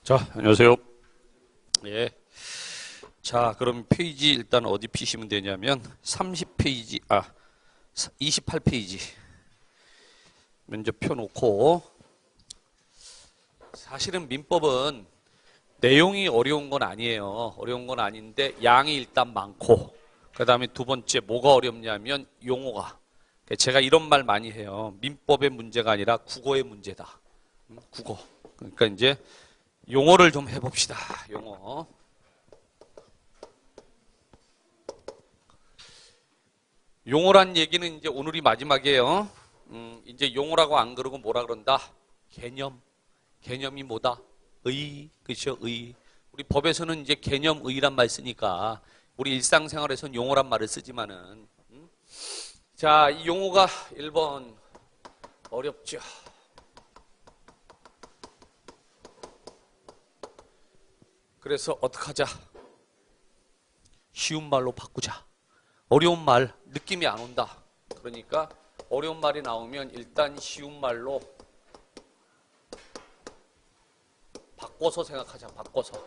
자, 안녕하세요. 예. 자, 그럼 페이지 일단 어디 피시면 되냐면 30페이지, 28페이지 먼저 펴놓고, 사실은 민법은 내용이 어려운 건 아니에요. 어려운 건 아닌데 양이 일단 많고, 그 다음에 두 번째 뭐가 어렵냐면 용어가. 제가 이런 말 많이 해요. 민법의 문제가 아니라 국어의 문제다. 국어. 그러니까 이제 용어를 좀 해봅시다. 용어. 용어란 얘기는 이제 오늘이 마지막이에요. 이제 용어라고 안 그러고 뭐라 그런다? 개념. 개념이 뭐다? 의. 그렇죠? 의. 우리 법에서는 이제 개념의란 말 쓰니까 우리 일상생활에서는 용어란 말을 쓰지만은, 자, 이 용어가 1번 어렵죠. 그래서 어떡하자? 쉬운 말로 바꾸자. 어려운 말 느낌이 안 온다. 그러니까 어려운 말이 나오면 일단 쉬운 말로 바꿔서 생각하자. 바꿔서.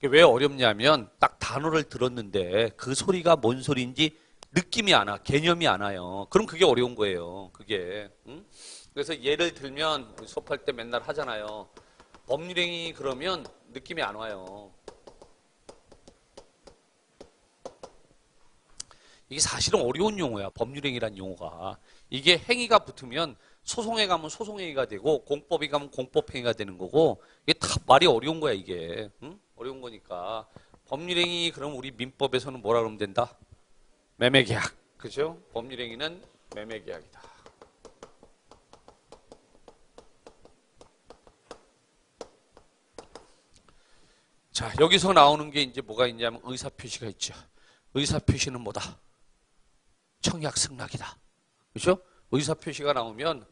왜 어렵냐면 딱 단어를 들었는데 그 소리가 뭔 소리인지 느낌이 안 와. 개념이 안 와요. 그럼 그게 어려운 거예요. 그게. 응? 그래서 예를 들면 우리 수업할 때 맨날 하잖아요. 법률행위 그러면 느낌이 안 와요. 이게 사실은 어려운 용어야. 법률행위란 용어가. 이게 행위가 붙으면 소송에 가면 소송행위가 되고 공법에 가면 공법행위가 되는 거고, 이게 다 말이 어려운 거야 이게. 응? 어려운 거니까. 법률행위 그럼 우리 민법에서는 뭐라 그러면 된다? 매매계약. 그죠? 법률행위는 매매계약이다. 자, 여기서 나오는 게 이제 뭐가 있냐면 의사표시가 있죠. 의사표시는 뭐다? 청약승낙이다. 그렇죠? 의사표시가 나오면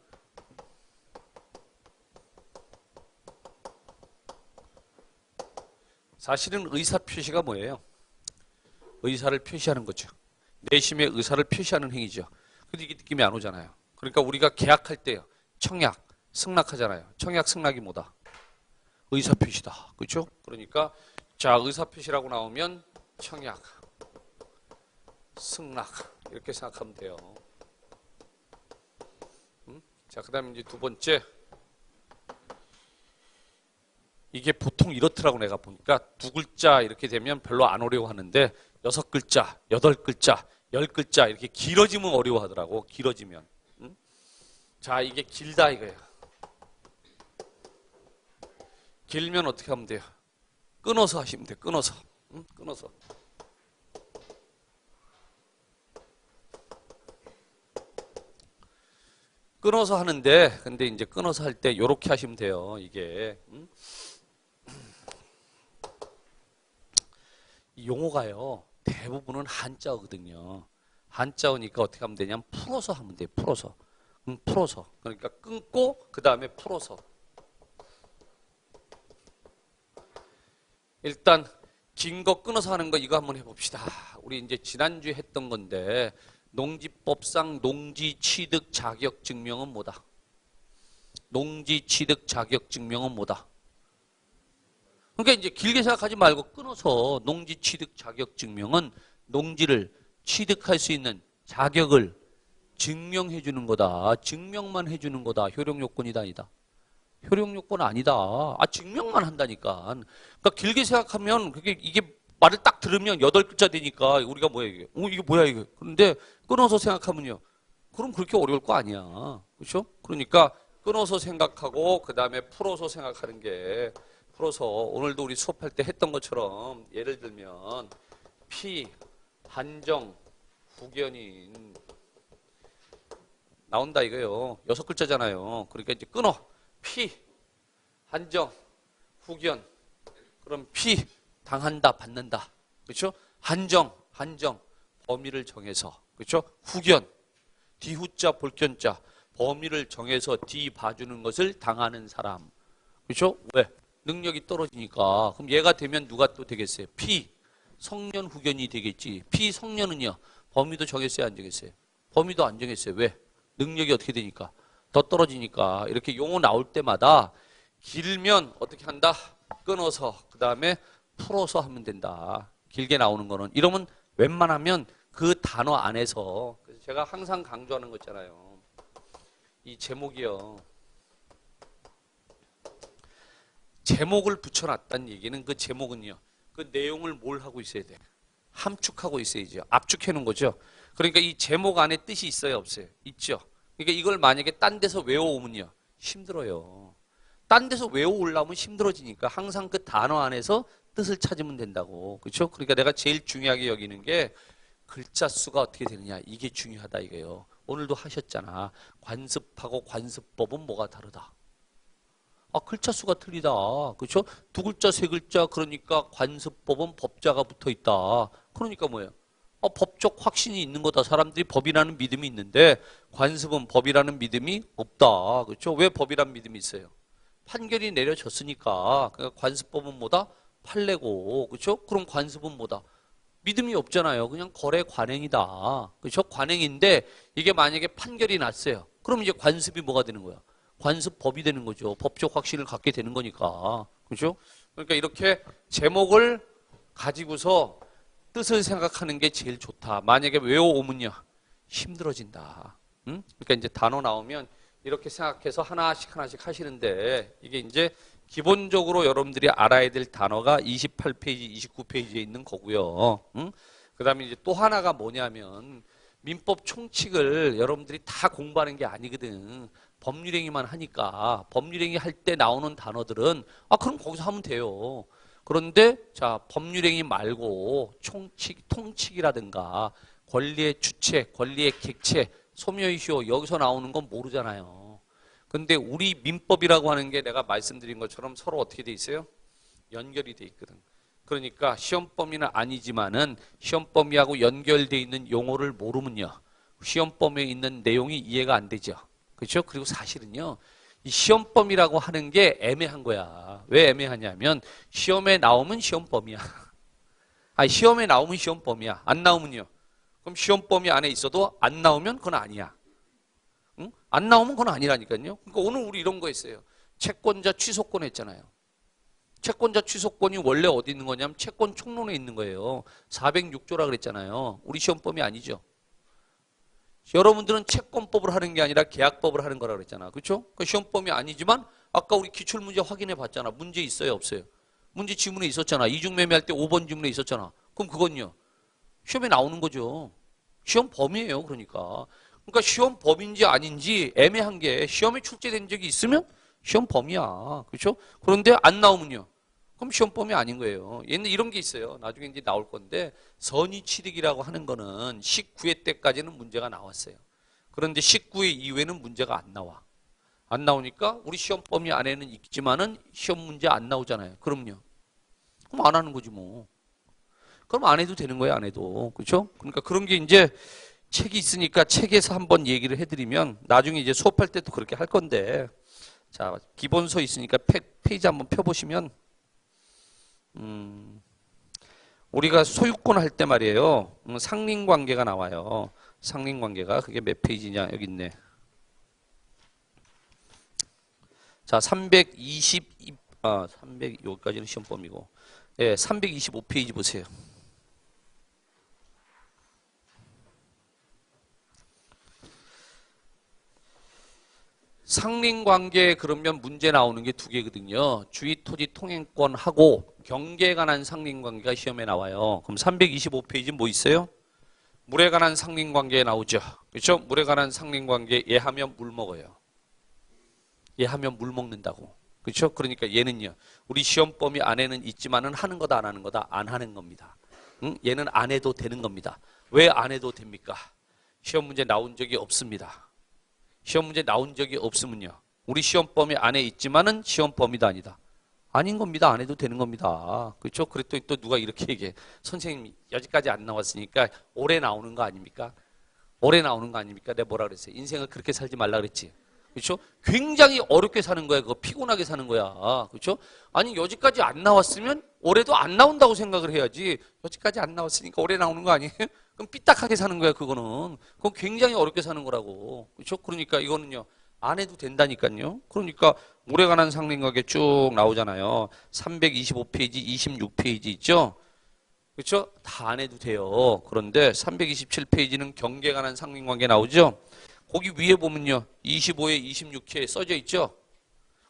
사실은 의사표시가 뭐예요? 의사를 표시하는 거죠. 내심의 의사를 표시하는 행위죠. 근데 이게 느낌이 안 오잖아요. 그러니까 우리가 계약할 때요. 청약, 승낙하잖아요. 청약, 승낙이 뭐다? 의사표시다. 그렇죠? 그러니까 자, 의사표시라고 나오면 청약, 승낙 이렇게 생각하면 돼요. 자, 그 다음에 이제 두 번째, 이게 보통 이렇더라고. 내가 보니까 두 글자 이렇게 되면 별로 안 어려워하는데 6글자, 8글자, 10글자 이렇게 길어지면 어려워하더라고. 길어지면. 자, 이게 길다 이거예요. 길면 어떻게 하면 돼요? 끊어서 하시면 돼요. 끊어서. 끊어서. 끊어서 하는데, 근데 이제 끊어서 할 때 요렇게 하시면 돼요. 이게. 이 용어가요. 대부분은 한자어거든요. 한자어니까 어떻게 하면 되냐면 풀어서 하면 돼요. 풀어서. 풀어서. 그러니까 끊고 그 다음에 풀어서. 일단 긴 거 끊어서 하는 거 이거 한번 해봅시다. 우리 이제 지난주에 했던 건데 농지법상 농지 취득 자격 증명은 뭐다? 농지 취득 자격 증명은 뭐다? 그러니까 이제 길게 생각하지 말고 끊어서 농지 취득 자격 증명은 농지를 취득할 수 있는 자격을 증명해 주는 거다. 증명만 해 주는 거다. 효력 요건이다 아니다. 효력 요건 아니다. 증명만 한다니까. 그러니까 길게 생각하면 이게 말을 딱 들으면 8글자 되니까 우리가 뭐야 이게? 이게 뭐야 이게? 그런데 끊어서 생각하면요. 그럼 그렇게 어려울 거 아니야. 그렇죠? 그러니까 끊어서 생각하고 그다음에 풀어서 생각하는 게, 풀어서 오늘도 우리 수업할 때 했던 것처럼 예를 들면 피, 한정, 후견인 나온다 이거예요. 6글자잖아요. 그러니까 이제 끊어. 피, 한정, 후견. 그럼 피, 당한다, 받는다. 그렇죠? 한정, 범위를 정해서. 그렇죠? 후견, 뒤후자, 볼견자. 범위를 정해서 뒤 봐주는 것을 당하는 사람. 그렇죠? 왜? 능력이 떨어지니까. 그럼 얘가 되면 누가 또 되겠어요? 피, 성년, 후견이 되겠지. 피, 성년은요. 범위도 정했어요, 안 정했어요? 범위도 안 정했어요. 왜? 능력이 어떻게 되니까? 더 떨어지니까 이렇게 용어 나올 때마다 길면 어떻게 한다? 끊어서 그 다음에 풀어서 하면 된다. 길게 나오는 거는. 이러면 웬만하면 그 단어 안에서 그래서 제가 항상 강조하는 거 있잖아요. 이 제목이요. 제목을 붙여놨다는 얘기는 그 제목은요. 그 내용을 뭘 하고 있어야 돼? 함축하고 있어야죠. 압축해 놓은 거죠. 그러니까 이 제목 안에 뜻이 있어요, 없어요? 있죠. 그러니까 이걸 만약에 딴 데서 외워오면요. 힘들어요. 딴 데서 외워오려면 힘들어지니까 항상 그 단어 안에서 뜻을 찾으면 된다고. 그렇죠? 그러니까 내가 제일 중요하게 여기는 게 글자 수가 어떻게 되느냐. 이게 중요하다 이거예요. 오늘도 하셨잖아. 관습하고 관습법은 뭐가 다르다. 아, 글자 수가 틀리다. 그렇죠? 두 글자, 세 글자. 그러니까 관습법은 법자가 붙어 있다. 그러니까 뭐예요? 법적 확신이 있는 거다. 사람들이 법이라는 믿음이 있는데 관습은 법이라는 믿음이 없다. 그렇죠? 왜 법이라는 믿음이 있어요? 판결이 내려졌으니까. 그러니까 관습법은 뭐다? 판례고. 그렇죠? 그럼 관습은 뭐다? 믿음이 없잖아요. 그냥 거래 관행이다. 그렇죠? 관행인데 이게 만약에 판결이 났어요. 그럼 이제 관습이 뭐가 되는 거야? 관습법이 되는 거죠. 법적 확신을 갖게 되는 거니까. 그렇죠? 그러니까 이렇게 제목을 가지고서 뜻을 생각하는 게 제일 좋다. 만약에 외워오면요. 힘들어진다. 응? 그러니까 이제 단어 나오면 이렇게 생각해서 하나씩 하나씩 하시는데 이게 이제 기본적으로 여러분들이 알아야 될 단어가 28페이지, 29페이지에 있는 거고요. 응? 그 다음에 이제 또 하나가 뭐냐면 민법 총칙을 여러분들이 다 공부하는 게 아니거든. 법률행위만 하니까 법률행위 할 때 나오는 단어들은 그럼 거기서 하면 돼요. 그런데 자 법률행위 말고 총칙, 통칙이라든가 권리의 주체, 권리의 객체, 소멸시효 여기서 나오는 건 모르잖아요. 근데 우리 민법이라고 하는 게 내가 말씀드린 것처럼 서로 어떻게 돼 있어요? 연결이 돼 있거든. 그러니까 시험 범위는 아니지만은 시험 범위하고 연결돼 있는 용어를 모르면요. 시험 범위에 있는 내용이 이해가 안 되죠. 그렇죠? 그리고 사실은요. 이 시험 범위라고 하는 게 애매한 거야. 왜 애매하냐면 시험에 나오면 시험 범위야. 시험에 나오면 시험 범위야. 안 나오면요. 그럼 시험 범위 안에 있어도 안 나오면 그건 아니야. 응? 안 나오면 그건 아니라니까요. 그러니까 오늘 우리 이런 거 했어요. 채권자 취소권 했잖아요. 채권자 취소권이 원래 어디 있는 거냐면 채권 총론에 있는 거예요. 406조라 그랬잖아요. 우리 시험 범위 아니죠. 여러분들은 채권법을 하는 게 아니라 계약법을 하는 거라 그랬잖아. 그렇죠? 그 시험범위 아니지만 아까 우리 기출문제 확인해 봤잖아. 문제 있어요, 없어요? 문제 지문에 있었잖아. 이중매매할 때 5번 지문에 있었잖아. 그럼 그건요. 시험에 나오는 거죠. 시험 범위예요, 그러니까. 그러니까 시험 범위인지 아닌지 애매한 게 시험에 출제된 적이 있으면 시험 범위야. 그렇죠? 그런데 안 나오면요. 그럼 시험 범위 아닌 거예요. 얘는 이런 게 있어요. 나중에 이제 나올 건데 선의취득이라고 하는 거는 19회 때까지는 문제가 나왔어요. 그런데 19회 이후에는 문제가 안 나와. 안 나오니까 우리 시험 범위 안에는 있지만은 시험 문제 안 나오잖아요. 그럼요. 그럼 안 하는 거지 뭐. 그럼 안 해도 되는 거예요, 안 해도. 그렇죠? 그러니까 그런 게 이제 책이 있으니까 책에서 한번 얘기를 해드리면 나중에 이제 수업할 때도 그렇게 할 건데 자, 기본서 있으니까 페이지 한번 펴보시면 우리가 소유권 할 때 말이에요. 상린관계가 나와요. 상린관계가 그게 몇 페이지냐 여기 있네. 자, 300 여기까지는 시험범위고. 예, 325페이지 보세요. 상린관계에 그러면 문제 나오는 게 두 개거든요. 주의토지 통행권하고 경계에 관한 상린관계가 시험에 나와요. 그럼 325페이지 뭐 있어요? 물에 관한 상린관계에 나오죠. 그렇죠? 물에 관한 상린관계 얘 하면 물 먹어요. 얘 하면 물 먹는다고. 그렇죠? 그러니까 얘는요. 우리 시험 범위 안에는 있지만은 하는 거다 안 하는 거다 안 하는 겁니다. 응? 얘는 안 해도 되는 겁니다. 왜 안 해도 됩니까? 시험 문제 나온 적이 없습니다. 시험 문제 나온 적이 없으면요. 우리 시험 범위 안에 있지만은 시험 범위도 아니다. 아닌 겁니다. 안 해도 되는 겁니다. 그렇죠? 그랬더니 또 누가 이렇게 얘기해. 선생님 여기까지 안 나왔으니까 올해 나오는 거 아닙니까? 올해 나오는 거 아닙니까? 내가 뭐라 그랬어요? 인생을 그렇게 살지 말라 그랬지. 그렇죠? 굉장히 어렵게 사는 거야. 그거 피곤하게 사는 거야. 그렇죠? 아니 여기까지 안 나왔으면 올해도 안 나온다고 생각을 해야지. 여기까지 안 나왔으니까 올해 나오는 거 아니에요? 그럼 삐딱하게 사는 거야. 그거는. 그건 굉장히 어렵게 사는 거라고. 그렇죠? 그러니까 이거는요. 안 해도 된다니까요. 그러니까 물에 관한 상린관계 쭉 나오잖아요. 325페이지, 26페이지 있죠? 그렇죠? 다 안 해도 돼요. 그런데 327페이지는 경계에 관한 상린관계 나오죠? 거기 위에 보면요. 25에 26회 써져 있죠?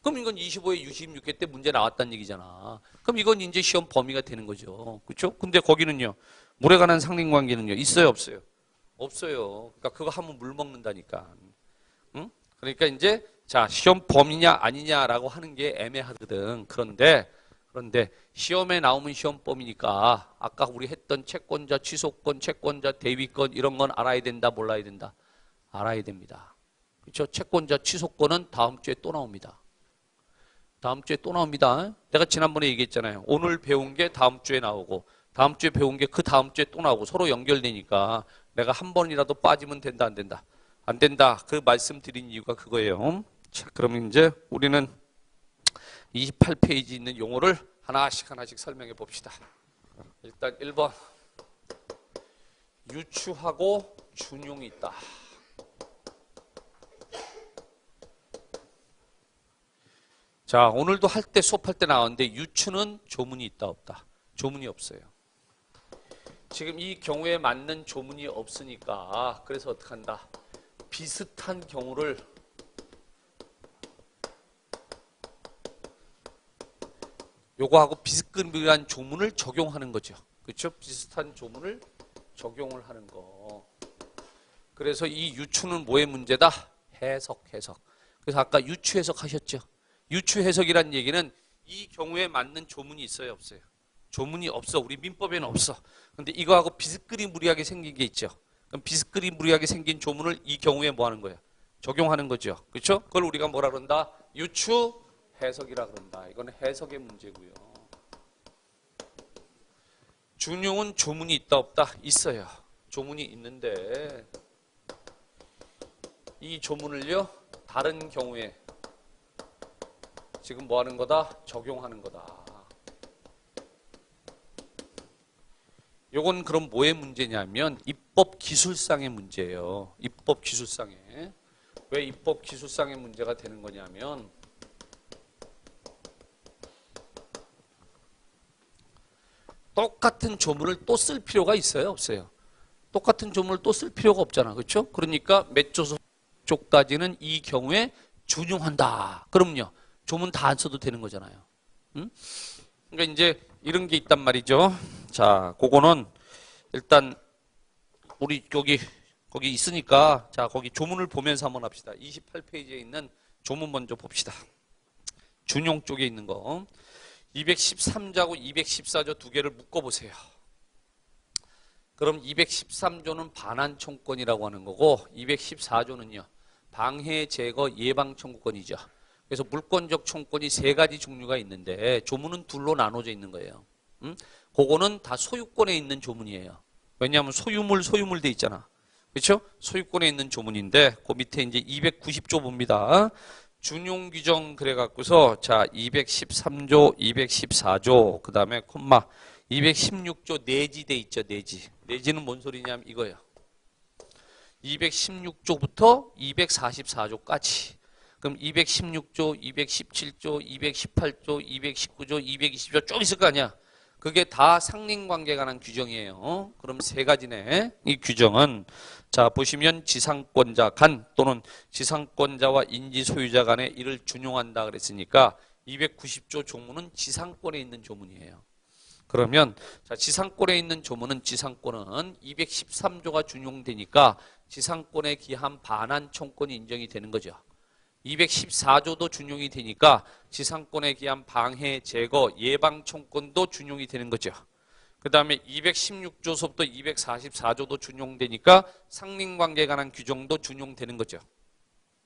그럼 이건 25에 26회 때 문제 나왔다는 얘기잖아. 그럼 이건 이제 시험 범위가 되는 거죠. 그렇죠? 근데 거기는요. 물에 관한 상린관계는요. 있어요, 없어요? 없어요. 그러니까 그거 하면 물 먹는다니까. 응? 그러니까 이제 자, 시험 범위냐 아니냐라고 하는 게 애매하거든. 그런데 시험에 나오면 시험 범위니까 아까 우리 했던 채권자, 취소권, 채권자, 대위권 이런 건 알아야 된다, 몰라야 된다? 알아야 됩니다. 그렇죠? 채권자, 취소권은 다음 주에 또 나옵니다. 다음 주에 또 나옵니다. 내가 지난번에 얘기했잖아요. 오늘 배운 게 다음 주에 나오고 다음 주에 배운 게 그 다음 주에 또 나오고 서로 연결되니까 내가 한 번이라도 빠지면 된다, 안 된다? 안 된다. 그 말씀드린 이유가 그거예요. 자, 그럼 이제 우리는 28페이지 있는 용어를 하나씩 설명해 봅시다. 일단 1번. 유추하고 준용이 있다. 자, 오늘도 할 때 수업할 때 나왔는데 유추는 조문이 있다 없다? 조문이 없어요. 지금 이 경우에 맞는 조문이 없으니까 그래서 어떻게 한다? 비슷한 경우를 요거하고 비슷한 조문을 적용하는 거죠. 그렇죠? 비슷한 조문을 적용을 하는 거. 그래서 이 유추는 뭐의 문제다? 해석. 그래서 아까 유추 해석 하셨죠? 유추 해석이란 얘기는 이 경우에 맞는 조문이 있어요, 없어요? 조문이 없어. 우리 민법에는 없어. 근데 이거하고 비슷그리무리하게 생긴 게 있죠. 그럼 비슷그리무리하게 생긴 조문을 이 경우에 뭐 하는 거예요? 적용하는 거죠. 그렇죠? 그걸 우리가 뭐라 그런다? 유추 해석이라 그런다. 이거는 해석의 문제고요. 준용은 조문이 있다 없다? 있어요. 조문이 있는데 이 조문을요 다른 경우에 지금 뭐 하는 거다? 적용하는 거다. 요건 그럼 뭐의 문제냐면 입법 기술상의 문제예요. 입법 기술상의. 왜 입법 기술상의 문제가 되는 거냐면 똑같은 조문을 또 쓸 필요가 있어요, 없어요? 똑같은 조문을 또 쓸 필요가 없잖아. 그렇죠? 그러니까 몇 조까지는 이 경우에 준용한다. 그럼요. 조문 다 안 써도 되는 거잖아요. 응? 그러니까 이제 이런 게 있단 말이죠. 자, 그거는 일단 우리 거기 있으니까 자, 거기 조문을 보면서 한번 합시다. 28페이지에 있는 조문 먼저 봅시다. 준용 쪽에 있는 거. 213조하고 214조 두 개를 묶어 보세요. 그럼 213조는 반환 청구권이라고 하는 거고 214조는요. 방해 제거 예방 청구권이죠. 그래서 물권적 청구권이 세 가지 종류가 있는데 조문은 둘로 나눠져 있는 거예요. 그거는 다 소유권에 있는 조문이에요. 왜냐하면 소유물 돼 있잖아. 그렇죠? 소유권에 있는 조문인데 그 밑에 이제 290조 봅니다. 준용 규정 그래 갖고서 자 213조, 214조 그다음에 콤마 216조 내지 돼 있죠. 내지는 뭔 소리냐면 이거예요. 216조부터 244조까지. 그럼 216조, 217조, 218조, 219조, 220조 쭉 있을 거 아니야. 그게 다 상린관계에 관한 규정이에요. 그럼 세 가지네. 이 규정은 자 보시면 지상권자 간 또는 지상권자와 인지소유자 간에 이를 준용한다 그랬으니까 290조 조문은 지상권에 있는 조문이에요. 그러면 자 지상권에 있는 조문은 지상권은 213조가 준용되니까 지상권에 기한 반환 청구권이 인정이 되는 거죠. 214조도 준용이 되니까 지상권에 기한 방해, 제거, 예방 청구권도 준용이 되는 거죠. 그 다음에 216조서부터 244조도 준용되니까 상린관계에 관한 규정도 준용되는 거죠.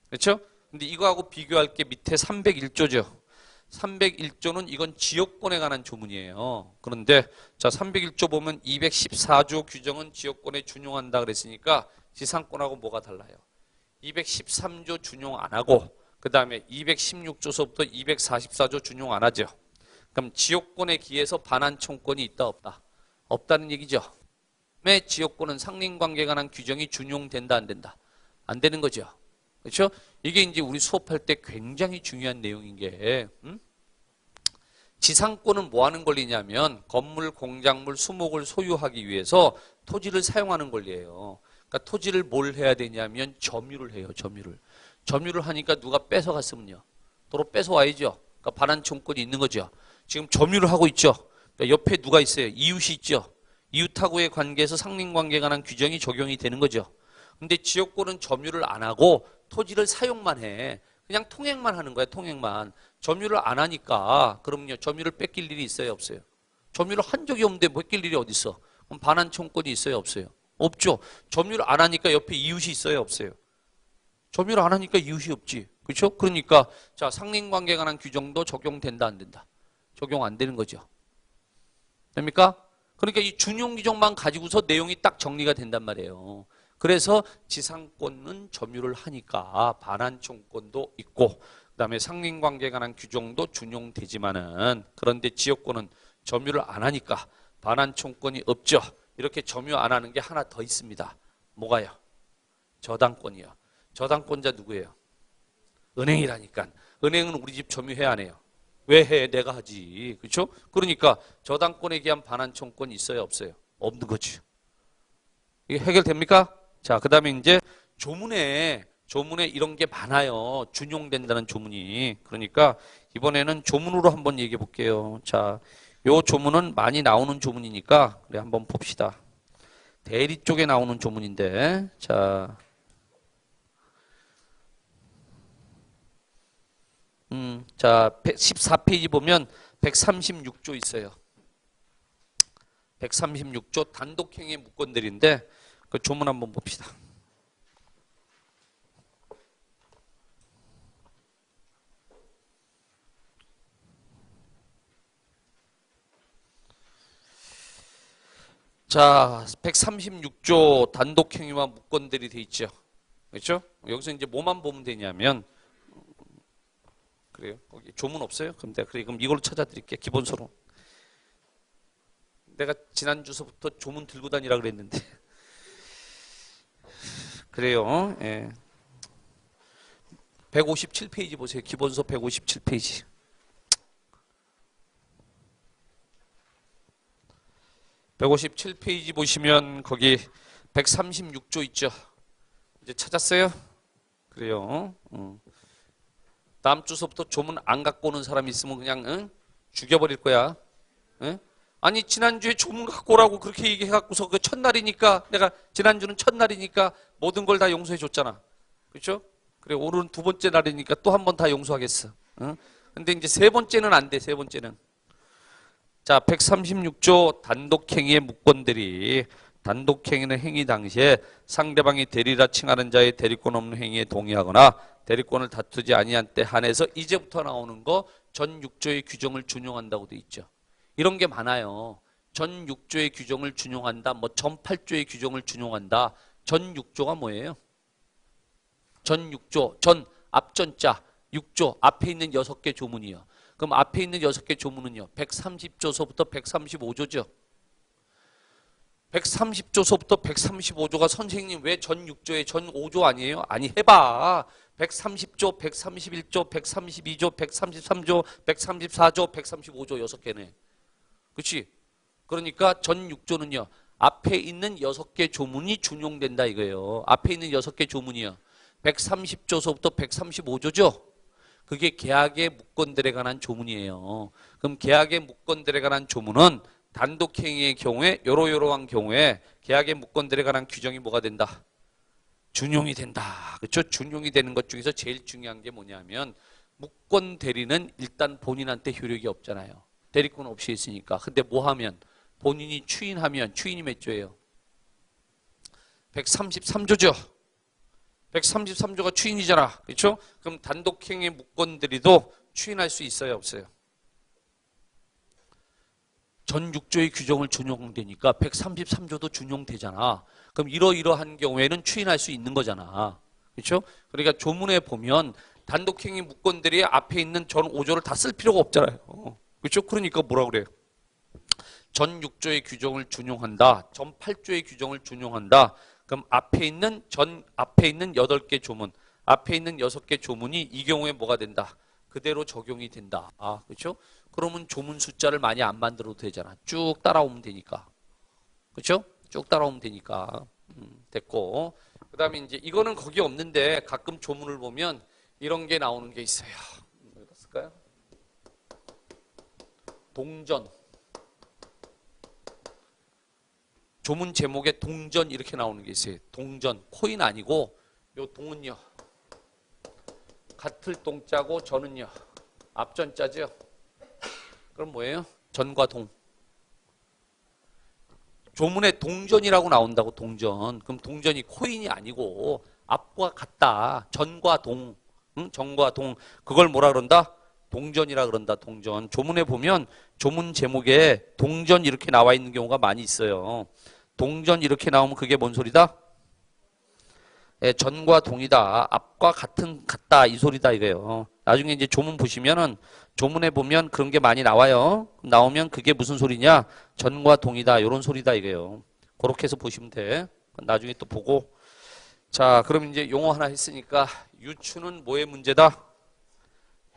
그렇죠? 근데 이거하고 비교할 게 밑에 301조죠. 301조는 이건 지역권에 관한 조문이에요. 그런데 자 301조 보면 214조 규정은 지역권에 준용한다 그랬으니까 지상권하고 뭐가 달라요? 213조 준용 안 하고 그 다음에 216조서부터 244조 준용 안 하죠. 그럼 지역권에 기해서 반환 청구권이 있다 없다? 없다는 얘기죠. 왜 지역권은 상린관계에 관한 규정이 준용된다 안 된다? 안 되는 거죠. 그렇죠? 이게 이제 우리 수업할 때 굉장히 중요한 내용인 게, 지상권은 뭐 하는 권리냐면 건물, 공작물, 수목을 소유하기 위해서 토지를 사용하는 권리예요. 그러니까 토지를 뭘 해야 되냐면 점유를 해요. 점유를. 점유를 하니까 누가 뺏어갔으면요. 도로 뺏어와야죠. 그러니까 반환청권이 있는 거죠. 지금 점유를 하고 있죠. 그러니까 옆에 누가 있어요? 이웃이 있죠. 이웃하고의 관계에서 상린관계에 관한 규정이 적용이 되는 거죠. 근데 지역권은 점유를 안 하고 토지를 사용만 해. 그냥 통행만 하는 거야. 통행만. 점유를 안 하니까 그럼요. 점유를 뺏길 일이 있어요? 없어요? 점유를 한 적이 없는데 뺏길 일이 어디 있어? 그럼 반환청권이 있어요? 없어요? 없죠. 점유를 안 하니까 옆에 이웃이 있어요? 없어요? 점유를 안 하니까 이웃이 없지. 그렇죠? 그러니까 자, 상린관계에 관한 규정도 적용된다 안 된다? 적용 안 되는 거죠. 됩니까? 그러니까 이 준용 규정만 가지고서 내용이 딱 정리가 된단 말이에요. 그래서 지상권은 점유를 하니까 반환청권도 있고 그다음에 상린관계에 관한 규정도 준용되지만은 그런데 지역권은 점유를 안 하니까 반환청권이 없죠. 이렇게 점유 안 하는 게 하나 더 있습니다. 뭐가요? 저당권이요. 저당권자 누구예요? 은행이라니까. 은행은 우리 집 점유해 안 해요? 왜 해? 내가 하지. 그렇죠? 그러니까 저당권에 기한 반환청권이 있어요? 없어요? 없는 거죠. 이게 해결됩니까? 자, 그 다음에 이제 조문에 이런 게 많아요. 준용된다는 조문이. 그러니까 이번에는 조문으로 한번 얘기해 볼게요. 자, 요 조문은 많이 나오는 조문이니까 우리 한번 봅시다. 대리 쪽에 나오는 조문인데, 자, 자, 14페이지 보면 136조 있어요. 136조 단독행위 무건들인데 그 조문 한번 봅시다. 자, 136조 단독행위와 무건들이 돼 있죠. 그렇죠? 여기서 이제 뭐만 보면 되냐면 그래요? 거기 조문 없어요? 그럼 이걸로 찾아드릴게요. 기본서로. 내가 지난 주서부터 조문 들고 다니라 그랬는데 그래요. 예. 157페이지 보세요. 기본서 157페이지. 157페이지 보시면 거기 136조 있죠. 이제 찾았어요? 그래요. 다음 주서부터 조문 안 갖고 오는 사람이 있으면 그냥 죽여버릴 거야. 응? 아니 지난주에 조문 갖고 오라고 그렇게 얘기해갖고서 그 첫날이니까 내가 지난주는 첫날이니까 모든 걸 다 용서해 줬잖아. 그렇죠? 그래 오늘은 두 번째 날이니까 또 한 번 다 용서하겠어. 응? 근데 이제 세 번째는 안 돼. 세 번째는. 자, 136조 단독행위의 무건들이 단독행위는 행위 당시에 상대방이 대리라 칭하는 자의 대리권 없는 행위에 동의하거나 대리권을 다투지 아니한 때 한해서 이제부터 나오는 거 전 6조의 규정을 준용한다고 돼 있죠. 이런 게 많아요. 전 6조의 규정을 준용한다. 뭐 전 8조의 규정을 준용한다. 전 6조가 뭐예요? 전 6조. 전 앞전자 6조 앞에 있는 6개 조문이요. 그럼 앞에 있는 6개 조문은요. 130조서부터 135조죠. 130조서부터 135조가 선생님 왜 전 6조에 전 5조 아니에요? 아니 해봐. 130조, 131조, 132조, 133조, 134조, 135조 6개네. 그렇지? 그러니까 전 6조는요. 앞에 있는 6개 조문이 준용된다 이거예요. 앞에 있는 6개 조문이요. 130조서부터 135조죠. 그게 계약의 무건들에 관한 조문이에요. 그럼 계약의 무건들에 관한 조문은 단독행위의 경우에 요러요러한 경우에 계약의 무건들에 관한 규정이 뭐가 된다? 준용이 된다. 그렇죠? 준용이 되는 것 중에서 제일 중요한 게 뭐냐면 무건 대리는 일단 본인한테 효력이 없잖아요. 대리권 없이 있으니까. 근데 뭐 하면? 본인이 추인하면 추인이 몇 조예요? 133조죠. 133조가 추인이잖아. 그렇죠? 그럼 단독행위 무건들이도 추인할 수 있어요? 없어요? 전 6조의 규정을 준용되니까 133조도 준용되잖아. 그럼 이러이러한 경우에는 추인할 수 있는 거잖아. 그렇죠? 그러니까 조문에 보면 단독행위 무건들이 앞에 있는 전 5조를 다 쓸 필요가 없잖아요. 그렇죠? 그러니까 뭐라 그래요? 전 6조의 규정을 준용한다. 전 8조의 규정을 준용한다. 그럼 앞에 있는 8개 조문, 앞에 있는 6개 조문이 이 경우에 뭐가 된다? 그대로 적용이 된다. 그렇죠? 그러면 조문 숫자를 많이 안 만들어도 되잖아. 쭉 따라오면 되니까. 그렇죠? 쭉 따라오면 되니까. 됐고. 그 다음에 이제 이거는 거기 없는데 가끔 조문을 보면 이런 게 나오는 게 있어요. 어디다 쓸까요? 동전. 조문 제목에 동전 이렇게 나오는 게 있어요. 동전. 코인 아니고 요 동은요. 같을 동자고 전은요. 앞전자죠. 그럼 뭐예요? 전과 동. 조문에 동전이라고 나온다고 동전. 그럼 동전이 코인이 아니고 앞과 같다. 전과 동. 응? 전과 동. 그걸 뭐라 그런다? 동전이라 그런다. 동전. 조문에 보면 조문 제목에 동전 이렇게 나와 있는 경우가 많이 있어요. 동전 이렇게 나오면 그게 뭔 소리다? 예, 전과 동이다. 앞과 같다. 이 소리다 이거예요. 나중에 이제 조문 보시면은 조문에 보면 그런 게 많이 나와요. 나오면 그게 무슨 소리냐? 전과 동이다. 이런 소리다 이거예요. 그렇게 해서 보시면 돼. 나중에 또 보고. 자, 그럼 이제 용어 하나 했으니까 유추는 뭐의 문제다?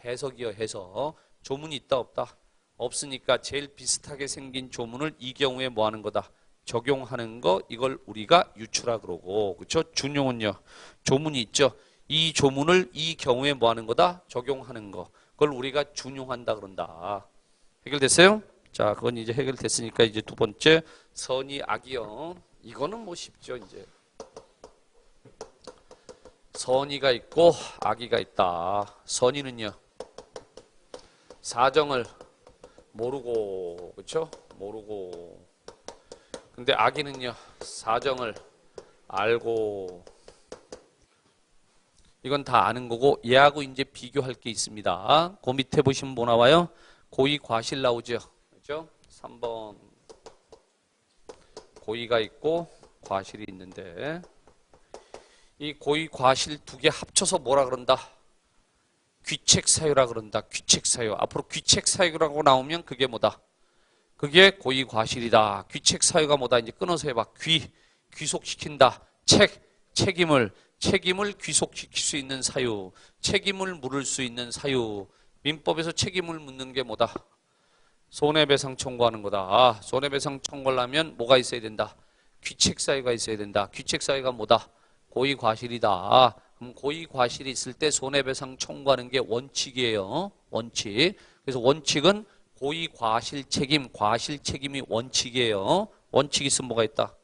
해석이요, 해석. 조문이 있다 없다? 없으니까 제일 비슷하게 생긴 조문을 이 경우에 뭐 하는 거다? 적용하는 거, 이걸 우리가 유추라 그러고, 그렇죠? 준용은요. 조문이 있죠. 이 조문을 이 경우에 뭐 하는 거다? 적용하는 거. 그걸 우리가 준용한다 그런다. 해결됐어요? 자, 그건 이제 해결됐으니까 이제 두 번째 선의 악이요. 이거는 뭐 쉽죠, 이제. 선의가 있고 악의가 있다. 선의는요. 사정을 모르고, 그렇죠? 모르고. 근데 악의는요. 사정을 알고. 이건 다 아는 거고 얘하고 이제 비교할 게 있습니다. 그 밑에 보시면 뭐 나와요? 고의 과실 나오죠. 그렇죠? 3번. 고의가 있고 과실이 있는데 이 고의 과실 두 개 합쳐서 뭐라 그런다? 귀책사유라 그런다. 귀책사유. 앞으로 귀책사유라고 나오면 그게 뭐다? 그게 고의 과실이다. 귀책사유가 뭐다? 이제 끊어서 해봐. 귀속시킨다. 책임을 귀속시킬 수 있는 사유. 책임을 물을 수 있는 사유. 민법에서 책임을 묻는 게 뭐다? 손해배상 청구하는 거다. 손해배상 청구를 하면 뭐가 있어야 된다? 귀책사유가 있어야 된다. 귀책사유가 뭐다? 고의 과실이다. 그럼 고의 과실이 있을 때 손해배상 청구하는 게 원칙이에요. 원칙. 그래서 원칙은 고의 과실 책임이 원칙이에요. 원칙이 있으면 뭐가 있다?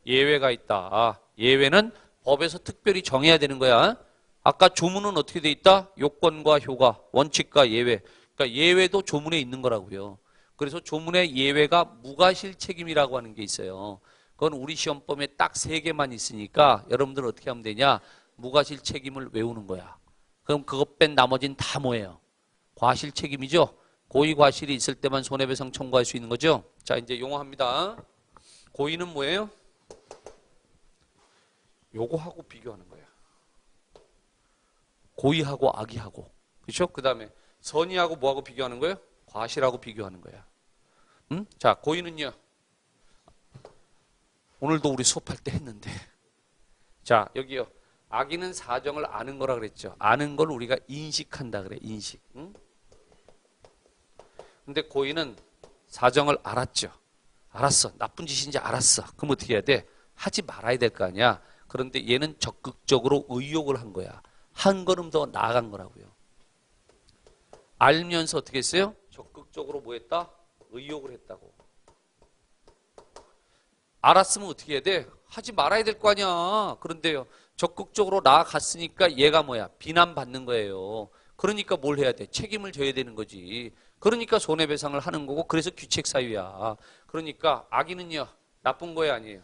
예외가 있다. 예외는 법에서 특별히 정해야 되는 거야. 아까 조문은 어떻게 돼 있다? 요건과 효과, 원칙과 예외. 그러니까 예외도 조문에 있는 거라고요. 그래서 조문의 예외가 무과실 책임이라고 하는 게 있어요. 그건 우리 시험범에 딱 3개만 있으니까 여러분들 어떻게 하면 되냐? 무과실 책임을 외우는 거야. 그럼 그것 뺀 나머지는 다 뭐예요? 과실 책임이죠. 고의 과실이 있을 때만 손해배상 청구할 수 있는 거죠. 자, 이제 용어합니다. 고의는 뭐예요? 요거하고 비교하는 거야. 고의하고 악의하고. 그렇죠? 그 다음에 선의하고 뭐하고 비교하는 거예요? 과실하고 비교하는 거야. 자, 고의는요. 오늘도 우리 수업할 때 했는데. 자, 여기요. 악의는 사정을 아는 거라 그랬죠. 아는 걸 우리가 인식한다 그래. 인식. 근데 고의는 사정을 알았죠. 알았어. 나쁜 짓인지 알았어. 그럼 어떻게 해야 돼? 하지 말아야 될 거 아니야. 그런데 얘는 적극적으로 의욕을 한 거야. 한 걸음 더 나아간 거라고요. 알면서 어떻게 했어요? 적극적으로 뭐 했다? 의욕을 했다고. 알았으면 어떻게 해야 돼? 하지 말아야 될 거 아니야. 그런데요. 적극적으로 나아갔으니까 얘가 뭐야? 비난받는 거예요. 그러니까 뭘 해야 돼? 책임을 져야 되는 거지. 그러니까 손해배상을 하는 거고 그래서 귀책사유야. 그러니까 악의는요. 나쁜 거야 아니에요?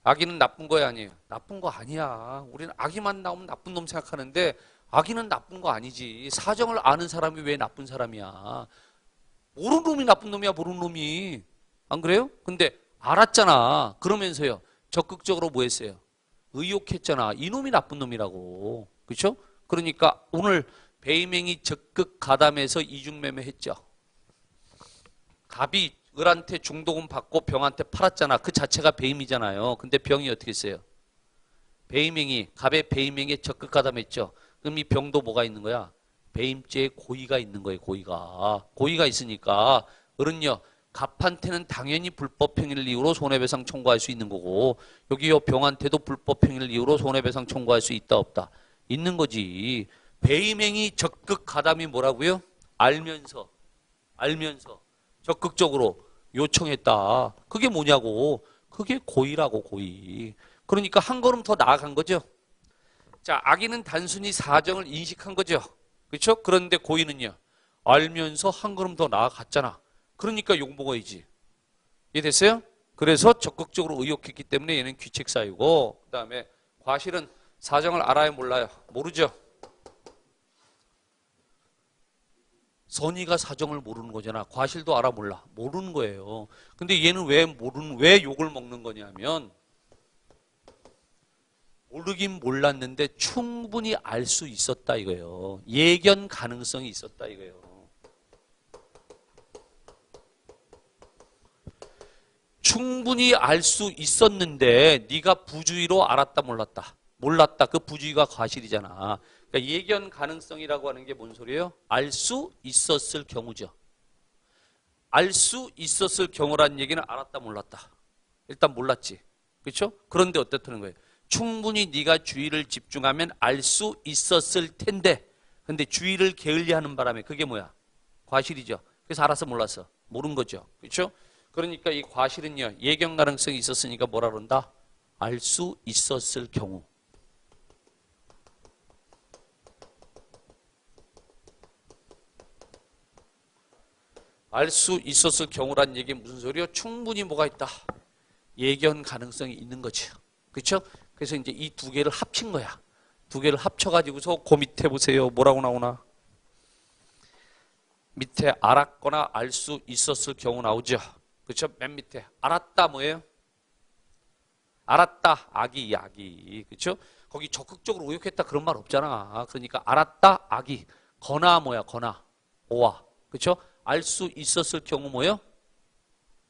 악의는 나쁜 거야 아니에요? 나쁜 거 아니야. 우리는 악의만 나오면 나쁜 놈 생각하는데 악의는 나쁜 거 아니지. 사정을 아는 사람이 왜 나쁜 사람이야. 모르는 놈이 나쁜 놈이야. 모르는 놈이. 안 그래요? 근데 알았잖아. 그러면서요. 적극적으로 뭐 했어요? 의욕했잖아. 이놈이 나쁜 놈이라고. 그렇죠? 그러니까 오늘 배임행위 적극 가담해서 이중매매 했죠. 갑이 을한테 중도금 받고 병한테 팔았잖아. 그 자체가 배임이잖아요. 근데 병이 어떻게 했어요? 배임행위, 갑의 배임행위에 적극 가담했죠. 그럼 이 병도 뭐가 있는 거야? 배임죄에 고의가 있는 거예요. 고의가 있으니까 어른요. 갑한테는 당연히 불법 행위를 이유로 손해배상 청구할 수 있는 거고 여기 요 병한테도 불법 행위를 이유로 손해배상 청구할 수 있다 없다? 있는 거지. 배임행위 적극 가담이 뭐라고요? 알면서 적극적으로 요청했다. 그게 뭐냐고. 그게 고의라고 고의. 그러니까 한 걸음 더 나아간 거죠. 자, 악의는 단순히 사정을 인식한 거죠. 그렇죠? 그런데 고의는요. 알면서 한 걸음 더 나아갔잖아. 그러니까 욕 먹어야지. 이해됐어요? 그래서 적극적으로 의욕했기 때문에 얘는 귀책사유고 그 다음에 과실은 사정을 알아요 몰라요? 모르죠. 선의가 사정을 모르는 거잖아. 과실도 알아 몰라? 모르는 거예요. 근데 얘는 왜 욕을 먹는 거냐면 모르긴 몰랐는데 충분히 알 수 있었다 이거예요. 예견 가능성이 있었다 이거예요. 충분히 알 수 있었는데 네가 부주의로 알았다 몰랐다. 몰랐다. 그 부주의가 과실이잖아. 그러니까 예견 가능성이라고 하는 게 뭔 소리예요? 알 수 있었을 경우죠. 알 수 있었을 경우라는 얘기는 알았다 몰랐다. 일단 몰랐지. 그렇죠? 그런데 어떻다는 거예요? 충분히 네가 주의를 집중하면 알 수 있었을 텐데 근데 주의를 게을리하는 바람에 그게 뭐야? 과실이죠. 그래서 알았어 몰랐어? 모른 거죠. 그렇죠? 그러니까 이 과실은요. 예견 가능성이 있었으니까 뭐라 그런다? 알 수 있었을 경우. 알 수 있었을 경우란 얘기 무슨 소리요? 충분히 뭐가 있다? 예견 가능성이 있는 거죠. 그렇죠? 그래서 이제 이 두 개를 합친 거야. 두 개를 합쳐가지고서 그 밑에 보세요. 뭐라고 나오나? 밑에 알았거나 알 수 있었을 경우 나오죠. 그렇죠? 맨 밑에 알았다 뭐예요? 알았다 악이 그렇죠? 거기 적극적으로 의혹했다 그런 말 없잖아. 그러니까 알았다 악이 거나 뭐야 거나 오와 그렇죠? 알 수 있었을 경우 뭐예요?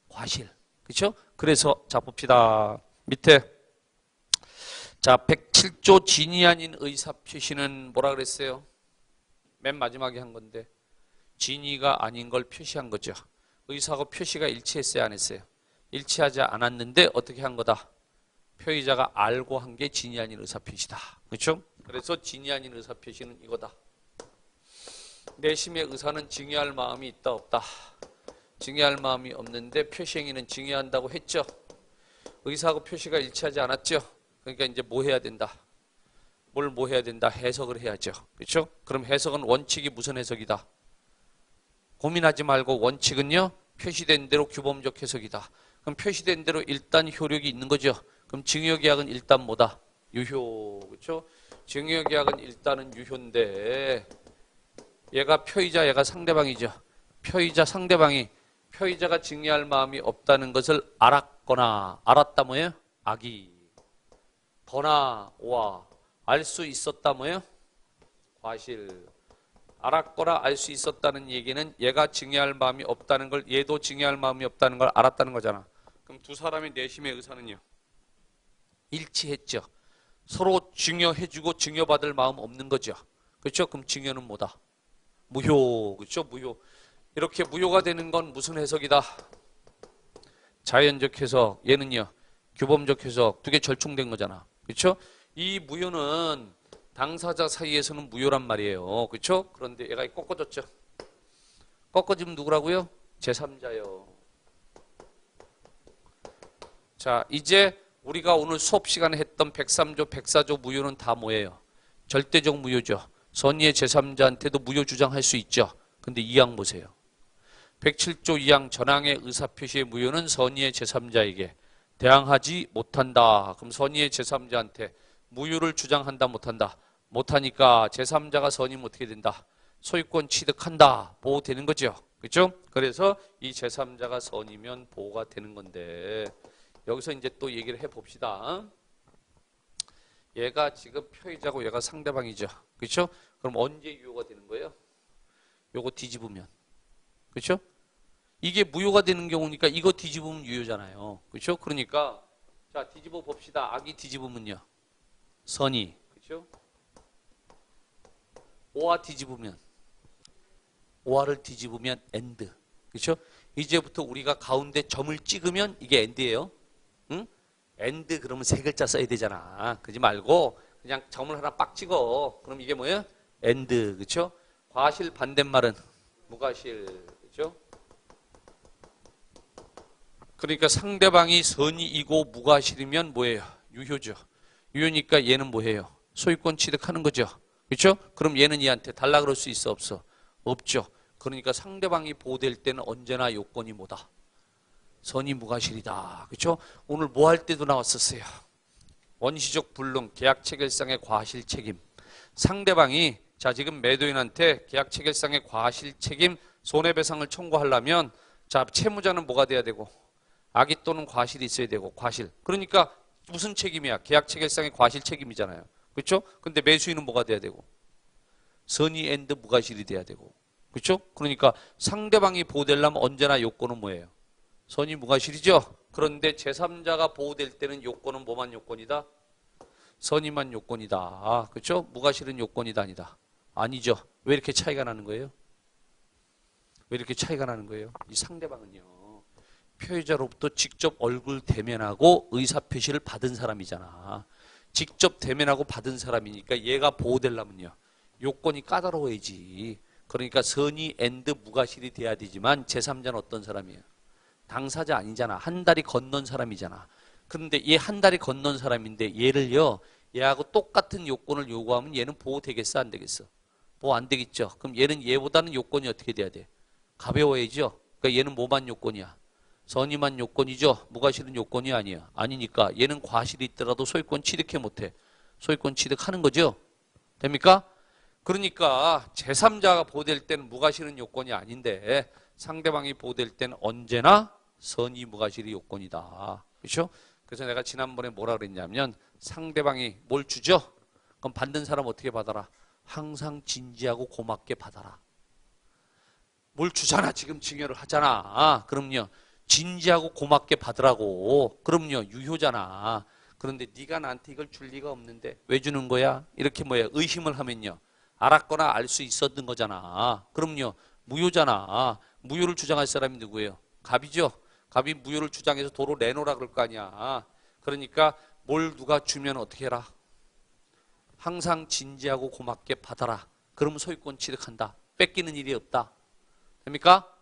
과실 그렇죠? 그래서 자 봅시다. 밑에 자 107조 진위 아닌 의사표시는 뭐라 그랬어요? 맨 마지막에 한 건데 진위가 아닌 걸 표시한 거죠. 의사하고 표시가 일치했어요 안 했어요? 일치하지 않았는데 어떻게 한 거다? 표의자가 알고 한 게 진위 아닌 의사표시다. 그렇죠? 그래서 진위 아닌 의사표시는 이거다. 내심의 의사는 증여할 마음이 있다 없다? 증여할 마음이 없는데 표시행위는 증여한다고 했죠. 의사하고 표시가 일치하지 않았죠. 그러니까 이제 뭐 해야 된다? 뭘 뭐 해야 된다? 해석을 해야죠. 그렇죠? 그럼 해석은 원칙이 무슨 해석이다? 고민하지 말고 원칙은요. 표시된 대로 규범적 해석이다. 그럼 표시된 대로 일단 효력이 있는 거죠. 그럼 증여계약은 일단 뭐다? 유효. 그렇죠? 증여계약은 일단은 유효인데 얘가 표의자, 얘가 상대방이죠. 표의자, 상대방이 표의자가 증여할 마음이 없다는 것을 알았거나 알았다 뭐예요? 악이. 거나 오와 알 수 있었다 뭐예요? 과실. 알았거나 알 수 있었다는 얘기는 얘가 증여할 마음이 없다는 걸 얘도 증여할 마음이 없다는 걸 알았다는 거잖아. 그럼 두 사람의 내심의 의사는요. 일치했죠. 서로 증여해주고 증여받을 마음 없는 거죠. 그렇죠? 그럼 증여는 뭐다? 무효. 그렇죠? 무효. 이렇게 무효가 되는 건 무슨 해석이다? 자연적 해석. 얘는요. 규범적 해석. 두 개 절충된 거잖아. 그렇죠? 이 무효는 당사자 사이에서는 무효란 말이에요. 그렇죠? 그런데 얘가 꺾어졌죠. 꺾어지면 누구라고요? 제3자요. 자, 이제 우리가 오늘 수업 시간에 했던 103조, 104조 무효는 다 뭐예요? 절대적 무효죠. 선의의 제3자한테도 무효 주장할 수 있죠. 근데 2항 보세요. 107조 2항 전항의 의사표시의 무효는 선의의 제3자에게 대항하지 못한다. 그럼 선의의 제3자한테 무효를 주장한다 못한다. 못하니까 제3자가 선의면 어떻게 된다? 소유권 취득한다. 보호되는 거죠. 그렇죠? 그래서 이 제3자가 선의면 보호가 되는 건데 여기서 이제 또 얘기를 해봅시다. 얘가 지금 표의자고 얘가 상대방이죠. 그렇죠? 그럼 언제 유효가 되는 거예요? 요거 뒤집으면. 그렇죠? 이게 무효가 되는 경우니까 이거 뒤집으면 유효잖아요. 그렇죠? 그러니까 자 뒤집어 봅시다. 악이 뒤집으면요. 선이. 그렇죠? 오와 뒤집으면, 오와를 뒤집으면 엔드. 그렇죠? 이제부터 우리가 가운데 점을 찍으면 이게 엔드예요. 응? 엔드 그러면 세 글자 써야 되잖아. 그러지 말고 그냥 점을 하나 빡 찍어. 그럼 이게 뭐예요? 엔드. 그렇죠? 과실 반대말은 무과실. 그렇죠? 그러니까 상대방이 선이이고 무과실이면 뭐예요? 유효죠. 유효니까 얘는 뭐예요? 소유권 취득하는 거죠. 그렇죠? 그럼 얘는 얘한테 달라 그럴 수 있어 없어? 없죠. 그러니까 상대방이 보호될 때는 언제나 요건이 뭐다? 선이 무과실이다. 그렇죠? 오늘 뭐 할 때도 나왔었어요. 원시적 불능, 계약 체결상의 과실 책임. 상대방이 자 지금 매도인한테 계약 체결상의 과실 책임 손해배상을 청구하려면 자 채무자는 뭐가 돼야 되고 악의 또는 과실이 있어야 되고 과실. 그러니까 무슨 책임이야? 계약 체결상의 과실 책임이잖아요. 그렇죠? 근데 매수인은 뭐가 돼야 되고 선의 앤드 무과실이 돼야 되고. 그렇죠? 그러니까 상대방이 보호되려면 언제나 요건은 뭐예요? 선의 무과실이죠. 그런데 제3자가 보호될 때는 요건은 뭐만 요건이다? 선의만 요건이다. 그렇죠? 무과실은 요건이다 아니다? 아니죠. 왜 이렇게 차이가 나는 거예요? 왜 이렇게 차이가 나는 거예요? 이 상대방은요. 피해자로부터 직접 얼굴 대면하고 의사표시를 받은 사람이잖아. 직접 대면하고 받은 사람이니까 얘가 보호되려면요. 요건이 까다로워야지. 그러니까 선의 앤드 무과실이 돼야 되지만 제3자는 어떤 사람이에요? 당사자 아니잖아. 한 달이 건넌 사람이잖아. 그런데 얘 한 달이 건넌 사람인데 얘를요. 얘하고 똑같은 요건을 요구하면 얘는 보호되겠어 안 되겠어? 보호 안 되겠죠. 그럼 얘는 얘보다는 요건이 어떻게 돼야 돼? 가벼워야죠. 그러니까 얘는 뭐만 요건이야? 선의만 요건이죠. 무과실은 요건이 아니야. 아니니까 얘는 과실이 있더라도 소유권 취득해 못해. 소유권 취득하는 거죠. 됩니까? 그러니까 제3자가 보호될 때는 무과실은 요건이 아닌데 상대방이 보호될 때는 언제나 선의 무과실이 요건이다. 그렇죠? 그래서 내가 지난번에 뭐라 그랬냐면 상대방이 뭘 주죠? 그럼 받는 사람 어떻게 받아라? 항상 진지하고 고맙게 받아라. 뭘 주잖아. 지금 증여를 하잖아. 그럼요. 진지하고 고맙게 받으라고. 그럼요. 유효잖아. 그런데 네가 나한테 이걸 줄 리가 없는데 왜 주는 거야? 이렇게 뭐야? 의심을 하면요. 알았거나 알 수 있었던 거잖아. 그럼요. 무효잖아. 무효를 주장할 사람이 누구예요? 갑이죠. 갑이 무효를 주장해서 도로 내놓으라 그럴 거 아니야. 그러니까 뭘 누가 주면 어떻게 해라? 항상 진지하고 고맙게 받아라. 그러면 소유권 취득한다. 뺏기는 일이 없다. 됩니까?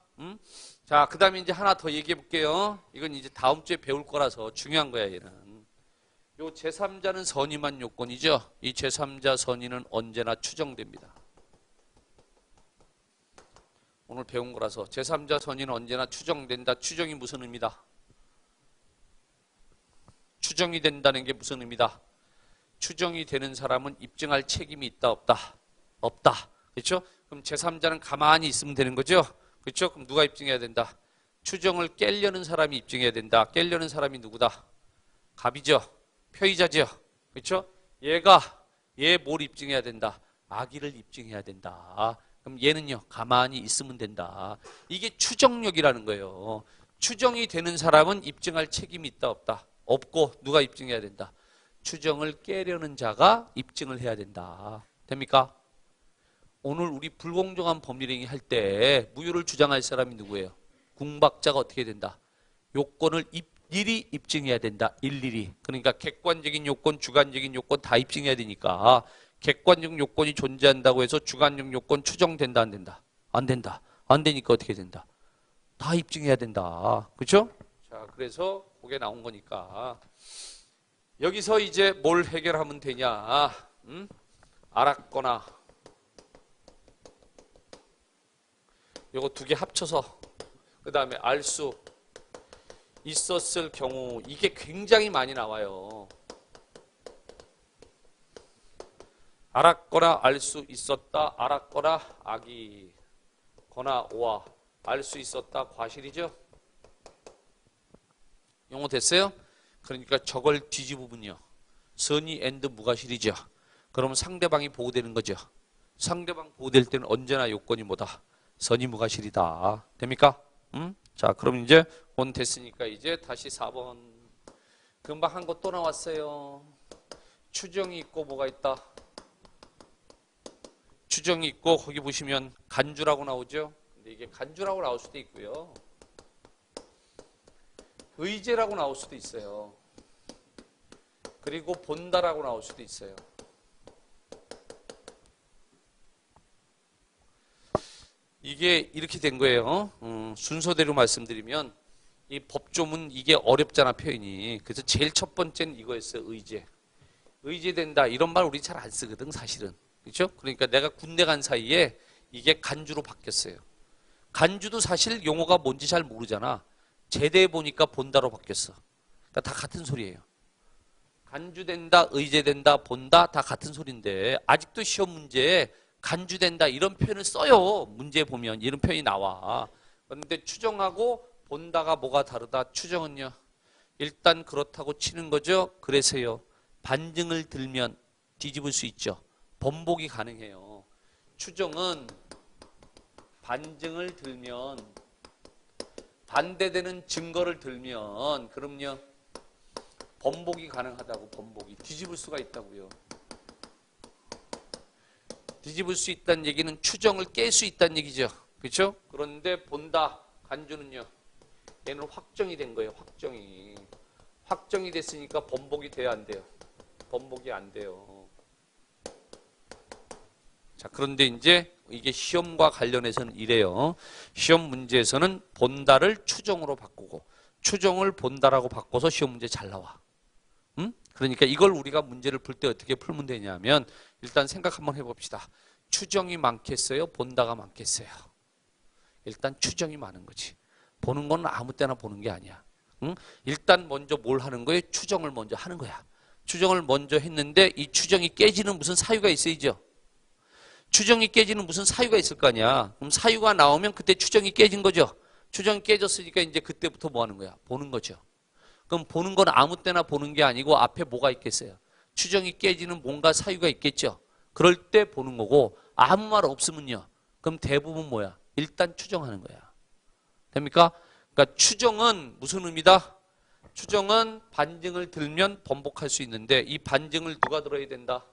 자, 그 다음에 이제 하나 더 얘기해 볼게요. 이건 이제 다음 주에 배울 거라서 중요한 거야, 얘는. 요 제3자는 선의만 요건이죠. 이 제3자 선의는 언제나 추정됩니다. 오늘 배운 거라서 제3자 선의는 언제나 추정된다. 추정이 무슨 의미다? 추정이 된다는 게 무슨 의미다? 추정이 되는 사람은 입증할 책임이 있다 없다? 없다. 그렇죠? 그럼 제3자는 가만히 있으면 되는 거죠? 그렇죠? 그럼 누가 입증해야 된다? 추정을 깨려는 사람이 입증해야 된다. 깨려는 사람이 누구다? 갑이죠. 표의자죠. 그렇죠? 얘 뭘 입증해야 된다? 악의를 입증해야 된다. 그럼 얘는요. 가만히 있으면 된다. 이게 추정력이라는 거예요. 추정이 되는 사람은 입증할 책임이 있다 없다? 없고 누가 입증해야 된다? 추정을 깨려는 자가 입증을 해야 된다. 됩니까? 오늘 우리 불공정한 법률행위 할 때 무효를 주장할 사람이 누구예요? 궁박자가 어떻게 된다? 요건을 일일이 입증해야 된다. 일일이. 그러니까 객관적인 요건, 주관적인 요건 다 입증해야 되니까 객관적 요건이 존재한다고 해서 주관적 요건 추정된다 안 된다? 안 된다. 안 되니까 어떻게 된다? 다 입증해야 된다. 그렇죠? 자, 그래서 그게 나온 거니까 여기서 이제 뭘 해결하면 되냐? 알았거나 요거 두 개 합쳐서 그 다음에 알 수 있었을 경우 이게 굉장히 많이 나와요. 알았거나 알 수 있었다. 알았거나 악이 거나 오와 알 수 있었다. 과실이죠. 용어 됐어요? 그러니까 저걸 뒤집으면요. 선의 앤드 무과실이죠. 그러면 상대방이 보호되는 거죠. 상대방 보호될 때는 언제나 요건이 뭐다? 선의 무과실이다. 됩니까? 자, 그럼 이제 온 됐으니까 이제 다시 4번. 금방 한 거 또 나왔어요. 추정이 있고 뭐가 있다? 추정이 있고 거기 보시면 간주라고 나오죠? 근데 이게 간주라고 나올 수도 있고요. 의제라고 나올 수도 있어요. 그리고 본다라고 나올 수도 있어요. 이게 이렇게 된 거예요. 순서대로 말씀드리면 이 법조문 이게 어렵잖아 표현이. 그래서 제일 첫 번째는 이거였어요. 의제. 의제된다 이런 말 우리 잘 안 쓰거든 사실은. 그렇죠? 그러니까 내가 군대 간 사이에 이게 간주로 바뀌었어요. 간주도 사실 용어가 뭔지 잘 모르잖아. 제대해 보니까 본다로 바뀌었어. 그러니까 다 같은 소리예요. 간주된다, 의제된다, 본다 다 같은 소리인데 아직도 시험 문제에 간주된다 이런 표현을 써요. 문제 보면 이런 표현이 나와. 그런데 추정하고 본다가 뭐가 다르다? 추정은요. 일단 그렇다고 치는 거죠. 그래서요. 반증을 들면 뒤집을 수 있죠. 번복이 가능해요. 추정은 반증을 들면 반대되는 증거를 들면 그럼요. 번복이 가능하다고. 번복이 뒤집을 수가 있다고요. 뒤집을 수 있다는 얘기는 추정을 깰 수 있다는 얘기죠. 그렇죠? 그런데 본다, 간주는요. 얘는 확정이 된 거예요. 확정이. 확정이 됐으니까 번복이 돼야 안 돼요. 번복이 안 돼요. 자, 그런데 이제 이게 시험과 관련해서는 이래요. 시험 문제에서는 본다를 추정으로 바꾸고 추정을 본다라고 바꿔서 시험 문제 잘 나와. 그러니까 이걸 우리가 문제를 풀 때 어떻게 풀면 되냐면 일단 생각 한번 해봅시다. 추정이 많겠어요? 본다가 많겠어요? 일단 추정이 많은 거지. 보는 건 아무 때나 보는 게 아니야. 일단 먼저 뭘 하는 거예요? 추정을 먼저 하는 거야. 추정을 먼저 했는데 이 추정이 깨지는 무슨 사유가 있어야죠. 추정이 깨지는 무슨 사유가 있을 거 아니야. 그럼 사유가 나오면 그때 추정이 깨진 거죠. 추정이 깨졌으니까 이제 그때부터 뭐 하는 거야? 보는 거죠. 그럼 보는 건 아무 때나 보는 게 아니고 앞에 뭐가 있겠어요? 추정이 깨지는 뭔가 사유가 있겠죠. 그럴 때 보는 거고 아무 말 없으면요. 그럼 대부분 뭐야? 일단 추정하는 거야. 됩니까? 그러니까 추정은 무슨 의미다? 추정은 반증을 들면 번복할 수 있는데 이 반증을 누가 들어야 된다?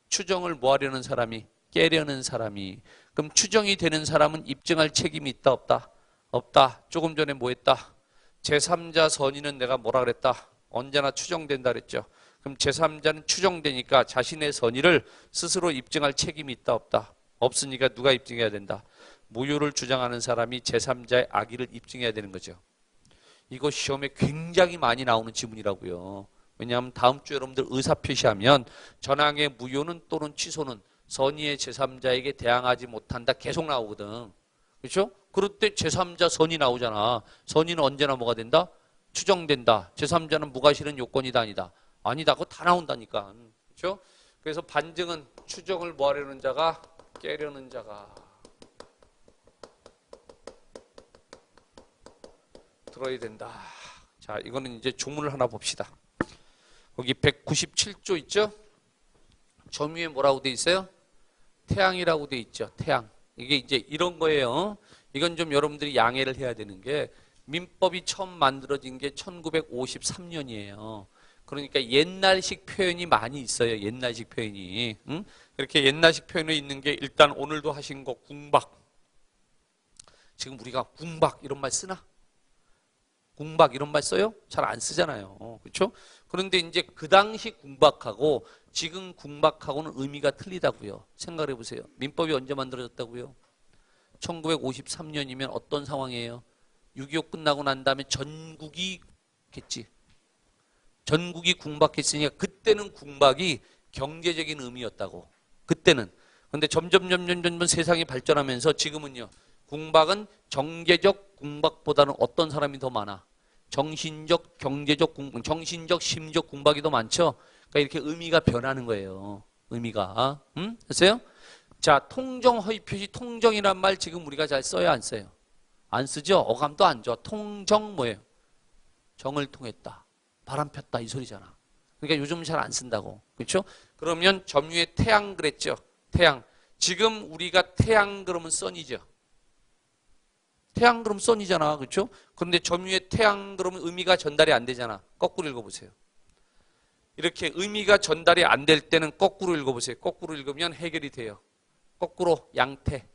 추정을 뭐 하려는 사람이? 깨려는 사람이. 그럼 추정이 되는 사람은 입증할 책임이 있다 없다? 없다. 조금 전에 뭐 했다? 제3자 선의는 내가 뭐라 그랬다? 언제나 추정된다 그랬죠. 그럼 제3자는 추정되니까 자신의 선의를 스스로 입증할 책임이 있다 없다? 없으니까 누가 입증해야 된다? 무효를 주장하는 사람이 제3자의 악의를 입증해야 되는 거죠. 이거 시험에 굉장히 많이 나오는 지문이라고요. 왜냐하면 다음 주 여러분들 의사표시하면 전항의 무효는 또는 취소는 선의의 제3자에게 대항하지 못한다 계속 나오거든. 그렇죠? 그럴 때 제3자 선의 나오잖아. 선의는 언제나 뭐가 된다? 추정된다. 제3자는 무과실은 요건이다 아니다. 아니다. 그거 다 나온다니까. 그렇죠? 그래서 반증은 추정을 뭐 하려는 자가 깨려는 자가 들어야 된다. 자, 이거는 이제 조문을 하나 봅시다. 거기 197조 있죠? 점유에 뭐라고 돼 있어요? 태양이라고 돼 있죠. 태양. 이게 이제 이런 거예요. 이건 좀 여러분들이 양해를 해야 되는 게 민법이 처음 만들어진 게 1953년이에요. 그러니까 옛날식 표현이 많이 있어요. 옛날식 표현이. 응? 이렇게 옛날식 표현이 있는 게 일단 오늘도 하신 거 궁박. 지금 우리가 궁박 이런 말 쓰나? 궁박 이런 말 써요? 잘 안 쓰잖아요. 그렇죠? 그런데 이제 그 당시 궁박하고 지금 궁박하고는 의미가 틀리다고요. 생각해 보세요. 민법이 언제 만들어졌다고요? 1953년이면 어떤 상황이에요? 6.25 끝나고 난 다음에 전국이 겠지. 전국이 궁박했으니까 그때는 궁박이 경제적인 의미였다고. 그때는. 그런데 점점 세상이 발전하면서 지금은요. 궁박은 정계적 궁박보다는 어떤 사람이 더 많아? 정신적, 경제적 궁박, 정신적, 심적 궁박이 더 많죠? 그러니까 이렇게 의미가 변하는 거예요. 의미가. 됐어요? 자, 통정 허위 표시 통정이란 말 지금 우리가 잘 써요, 안 써요? 안 쓰죠? 어감도 안 좋아. 통정 뭐예요? 정을 통했다. 바람 폈다 이 소리잖아. 그러니까 요즘 잘 안 쓴다고. 그렇죠? 그러면 점유의 태양 그랬죠? 태양. 지금 우리가 태양 그러면 선이죠. 태양 그러면 선이잖아. 그렇죠? 그런데 점유의 태양 그러면 의미가 전달이 안 되잖아. 거꾸로 읽어보세요. 이렇게 의미가 전달이 안 될 때는 거꾸로 읽어보세요. 거꾸로 읽으면 해결이 돼요. 거꾸로 양태.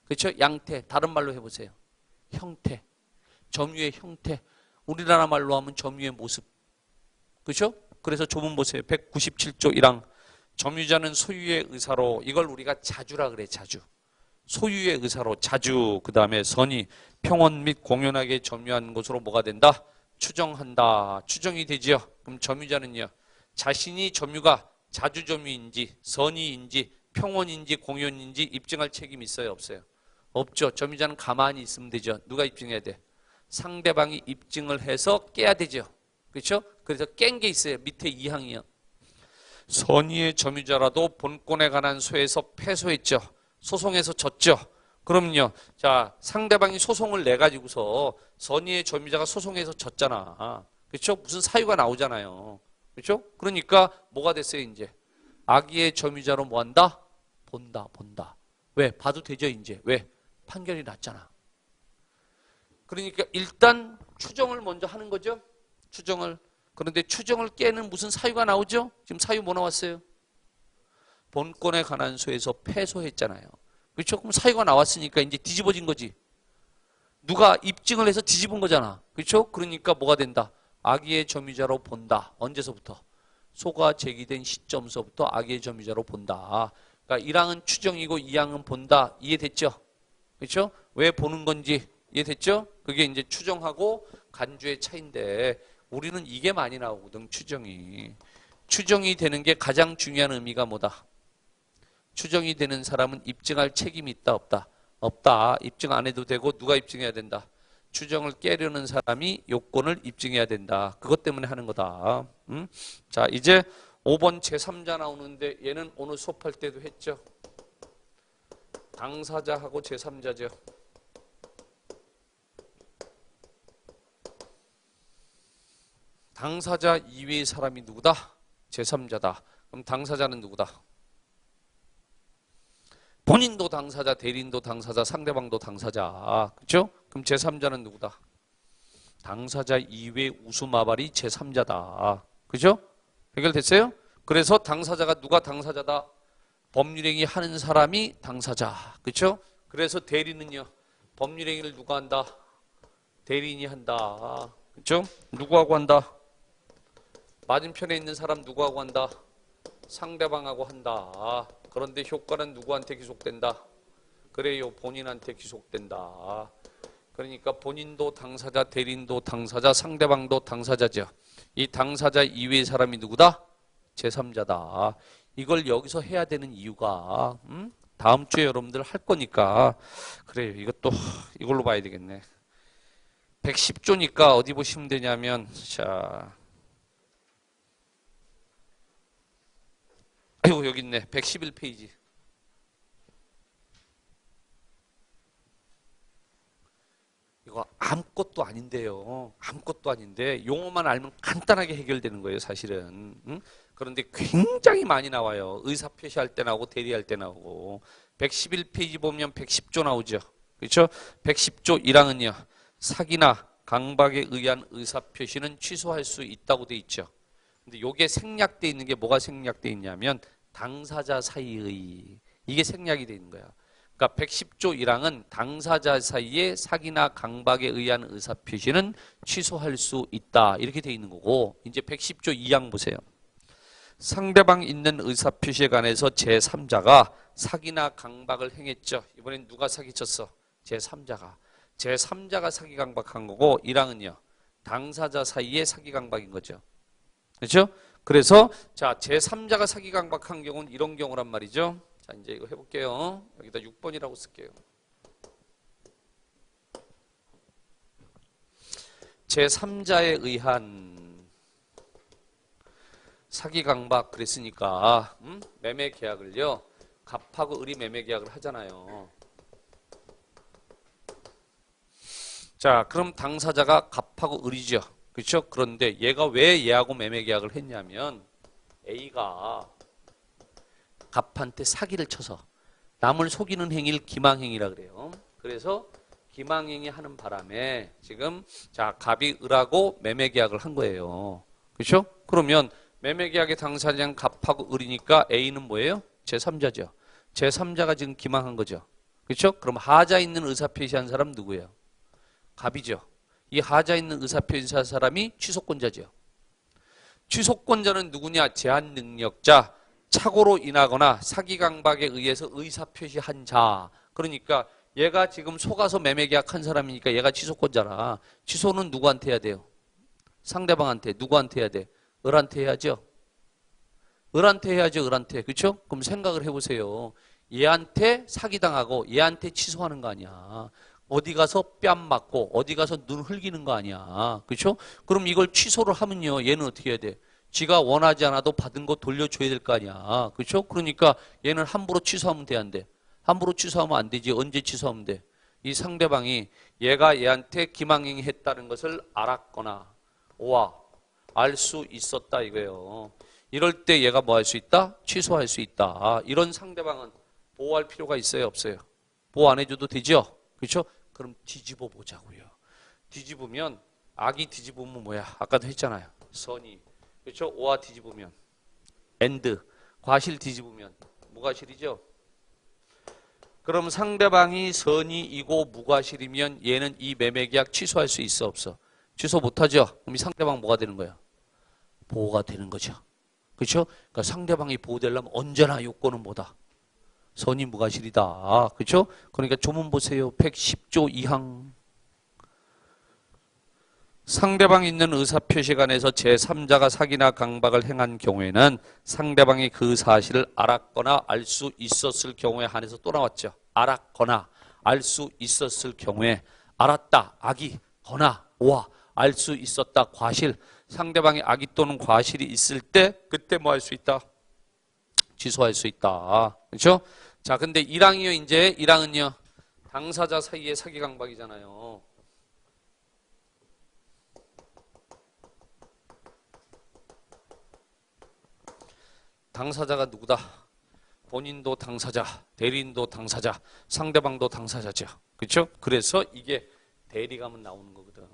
그렇죠? 양태. 다른 말로 해보세요. 형태. 점유의 형태. 우리나라 말로 하면 점유의 모습. 그렇죠? 그래서 조문 보세요. 197조 1항. 점유자는 소유의 의사로, 이걸 우리가 자주라 그래. 자주. 소유의 의사로 자주, 그 다음에 선의, 평온 및 공연하게 점유한 것으로 뭐가 된다? 추정한다. 추정이 되지요. 그럼 점유자는요, 자신이 점유가 자주 점유인지 선의인지 평온인지 공연인지 입증할 책임이 있어요, 없어요? 없죠. 점유자는 가만히 있으면 되죠. 누가 입증해야 돼? 상대방이 입증을 해서 깨야 되죠. 그렇죠? 그래서 깬 게 있어요. 밑에 2항이요. 선의의 점유자라도 본권에 관한 소에서 패소했죠. 소송에서 졌죠. 그럼요. 자, 상대방이 소송을 내 가지고서 선의의 점유자가 소송에서 졌잖아. 그렇죠? 무슨 사유가 나오잖아요. 그렇죠? 그러니까 뭐가 됐어요, 이제? 악의의 점유자로 뭐 한다? 본다. 왜? 봐도 되죠, 이제. 왜? 판결이 났잖아. 그러니까 일단 추정을 먼저 하는 거죠. 추정을. 그런데 추정을 깨는 무슨 사유가 나오죠? 지금 사유 뭐 나왔어요? 본권에 관한 소에서 패소했잖아요. 그렇죠? 그럼 사유가 나왔으니까 이제 뒤집어진 거지. 누가 입증을 해서 뒤집은 거잖아. 그렇죠? 그러니까 뭐가 된다? 악의의 점유자로 본다. 언제서부터? 소가 제기된 시점서부터 악의의 점유자로 본다. 그러니까 1항은 추정이고 2항은 본다. 이해됐죠? 그렇죠? 왜 보는 건지 이해됐죠? 그게 이제 추정하고 간주의 차이인데 우리는 이게 많이 나오거든, 추정이. 추정이 되는 게 가장 중요한 의미가 뭐다? 추정이 되는 사람은 입증할 책임이 있다, 없다? 없다. 입증 안 해도 되고 누가 입증해야 된다? 추정을 깨려는 사람이 요건을 입증해야 된다. 그것 때문에 하는 거다. 자, 이제 5번 제3자 나오는데 얘는 오늘 수업할 때도 했죠. 당사자하고 제3자죠. 당사자 이외의 사람이 누구다? 제3자다. 그럼 당사자는 누구다? 본인도 당사자, 대리인도 당사자, 상대방도 당사자. 그렇죠? 그럼 제3자는 누구다? 당사자 이외 우수마발이 제3자다. 그죠? 해결됐어요? 그래서 당사자가 누가 당사자다? 법률행위 하는 사람이 당사자. 그렇죠? 그래서 대리는요. 법률행위를 누가 한다? 대리인이 한다. 그렇죠? 누구하고 한다? 맞은편에 있는 사람 누구하고 한다? 상대방하고 한다. 그런데 효과는 누구한테 기속된다? 그래요. 본인한테 기속된다. 그러니까 본인도 당사자, 대리인도 당사자, 상대방도 당사자죠. 이 당사자 이외의 사람이 누구다? 제3자다. 이걸 여기서 해야 되는 이유가 다음 주에 여러분들 할 거니까 그래요. 이것도 이걸로 봐야 되겠네. 110조니까 어디 보시면 되냐면 자, 아이고 여기 있네. 111페이지. 이거 아무것도 아닌데요. 아무것도 아닌데 용어만 알면 간단하게 해결되는 거예요, 사실은. 그런데 굉장히 많이 나와요. 의사 표시할 때 나오고 대리할 때 나오고. 111페이지 보면 110조 나오죠. 그렇죠? 110조 1항은요. 사기나 강박에 의한 의사 표시는 취소할 수 있다고 돼 있죠. 근데 요게 생략돼 있는 게 뭐가 생략돼 있냐면 당사자 사이의 이게 생략이 돼 있는 거야. 그러니까 110조 1항은 당사자 사이에 사기나 강박에 의한 의사표시는 취소할 수 있다. 이렇게 돼 있는 거고 이제 110조 2항 보세요. 상대방 있는 의사표시에 관해서 제3자가 사기나 강박을 행했죠. 이번엔 누가 사기쳤어? 제3자가. 제3자가 사기 강박한 거고 1항은요. 당사자 사이에 사기 강박인 거죠. 그렇죠? 그래서 자 제3자가 사기 강박한 경우는 이런 경우란 말이죠. 자 이제 이거 해볼게요. 여기다 6번이라고 쓸게요. 제3자에 의한 사기 강박 그랬으니까 매매 계약을요. 갑하고 을이 매매 계약을 하잖아요. 자 그럼 당사자가 갑하고 을이죠. 그렇죠? 그런데 얘가 왜 얘하고 매매 계약을 했냐면 A가 갑한테 사기를 쳐서 남을 속이는 행위를 기망행위라 그래요. 그래서 기망행위 하는 바람에 지금 자 갑이 을하고 매매 계약을 한 거예요. 그렇죠? 그러면 매매계약의 당사자는 갑하고 을이니까 A는 뭐예요? 제3자죠. 제3자가 지금 기망한 거죠. 그렇죠? 그럼 하자 있는 의사표시한 사람 누구예요? 갑이죠. 이 하자 있는 의사표시한 사람이 취소권자죠. 취소권자는 누구냐? 제한 능력자, 착오로 인하거나 사기 강박에 의해서 의사표시한 자. 그러니까 얘가 지금 속아서 매매계약한 사람이니까 얘가 취소권자라. 취소는 누구한테 해야 돼요? 상대방한테. 누구한테 해야 돼? 을한테 해야죠. 을한테 해야죠. 을한테. 그렇죠? 그럼 생각을 해보세요. 얘한테 사기당하고 얘한테 취소하는 거 아니야. 어디 가서 뺨 맞고 어디 가서 눈 흘기는 거 아니야. 그렇죠? 그럼 이걸 취소를 하면요. 얘는 어떻게 해야 돼? 지가 원하지 않아도 받은 거 돌려줘야 될 거 아니야. 그렇죠? 그러니까 얘는 함부로 취소하면 돼, 안 돼? 함부로 취소하면 안 되지. 언제 취소하면 돼? 이 상대방이 얘가 얘한테 기망행위했다는 것을 알았거나 오와 알 수 있었다 이거예요. 이럴 때 얘가 뭐 할 수 있다? 취소할 수 있다. 이런 상대방은 보호할 필요가 있어요? 없어요? 보호 안 해줘도 되죠? 그렇죠? 그럼 뒤집어 보자고요. 뒤집으면 악이 뒤집으면 뭐야? 아까도 했잖아요. 선이. 그렇죠? 오와 뒤집으면 엔드. 과실 뒤집으면 무과실이죠? 그럼 상대방이 선이이고 무과실이면 얘는 이 매매계약 취소할 수 있어 없어? 취소 못하죠? 그럼 이 상대방 뭐가 되는 거야? 보호가 되는 거죠. 그렇죠? 그러니까 상대방이 보호되려면 언제나 요건은 뭐다? 선이 무과실이다. 그렇죠? 그러니까 조문 보세요. 110조 2항. 상대방이 있는 의사표시간에서 제3자가 사기나 강박을 행한 경우에는 상대방이 그 사실을 알았거나 알 수 있었을 경우에 한해서 또 나왔죠. 알았거나 알 수 있었을 경우에 알았다. 악이 거나 오와 알 수 있었다. 과실. 상대방이 악이 또는 과실이 있을 때 그때 뭐 할 수 있다? 취소할 수 있다. 그렇죠? 자, 근데 1항이요. 이제 1항은요. 당사자 사이의 사기 강박이잖아요. 당사자가 누구다? 본인도 당사자, 대리인도 당사자, 상대방도 당사자죠. 그렇죠? 그래서 이게 대리감은 나오는 거거든.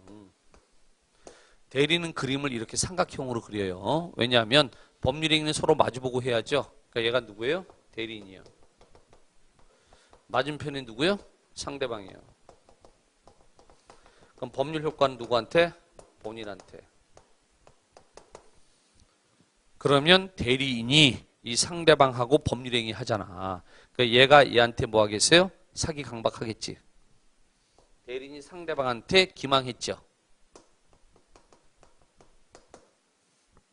대리는 그림을 이렇게 삼각형으로 그려요. 왜냐하면 법률행위는 서로 마주보고 해야죠. 그러니까 얘가 누구예요? 대리인이요. 맞은편이 누구예요? 상대방이에요. 그럼 법률 효과는 누구한테? 본인한테. 그러면 대리인이 이 상대방하고 법률행위 하잖아. 그러니까 얘가 얘한테 뭐 하겠어요? 사기 강박하겠지. 대리인이 상대방한테 기망했죠.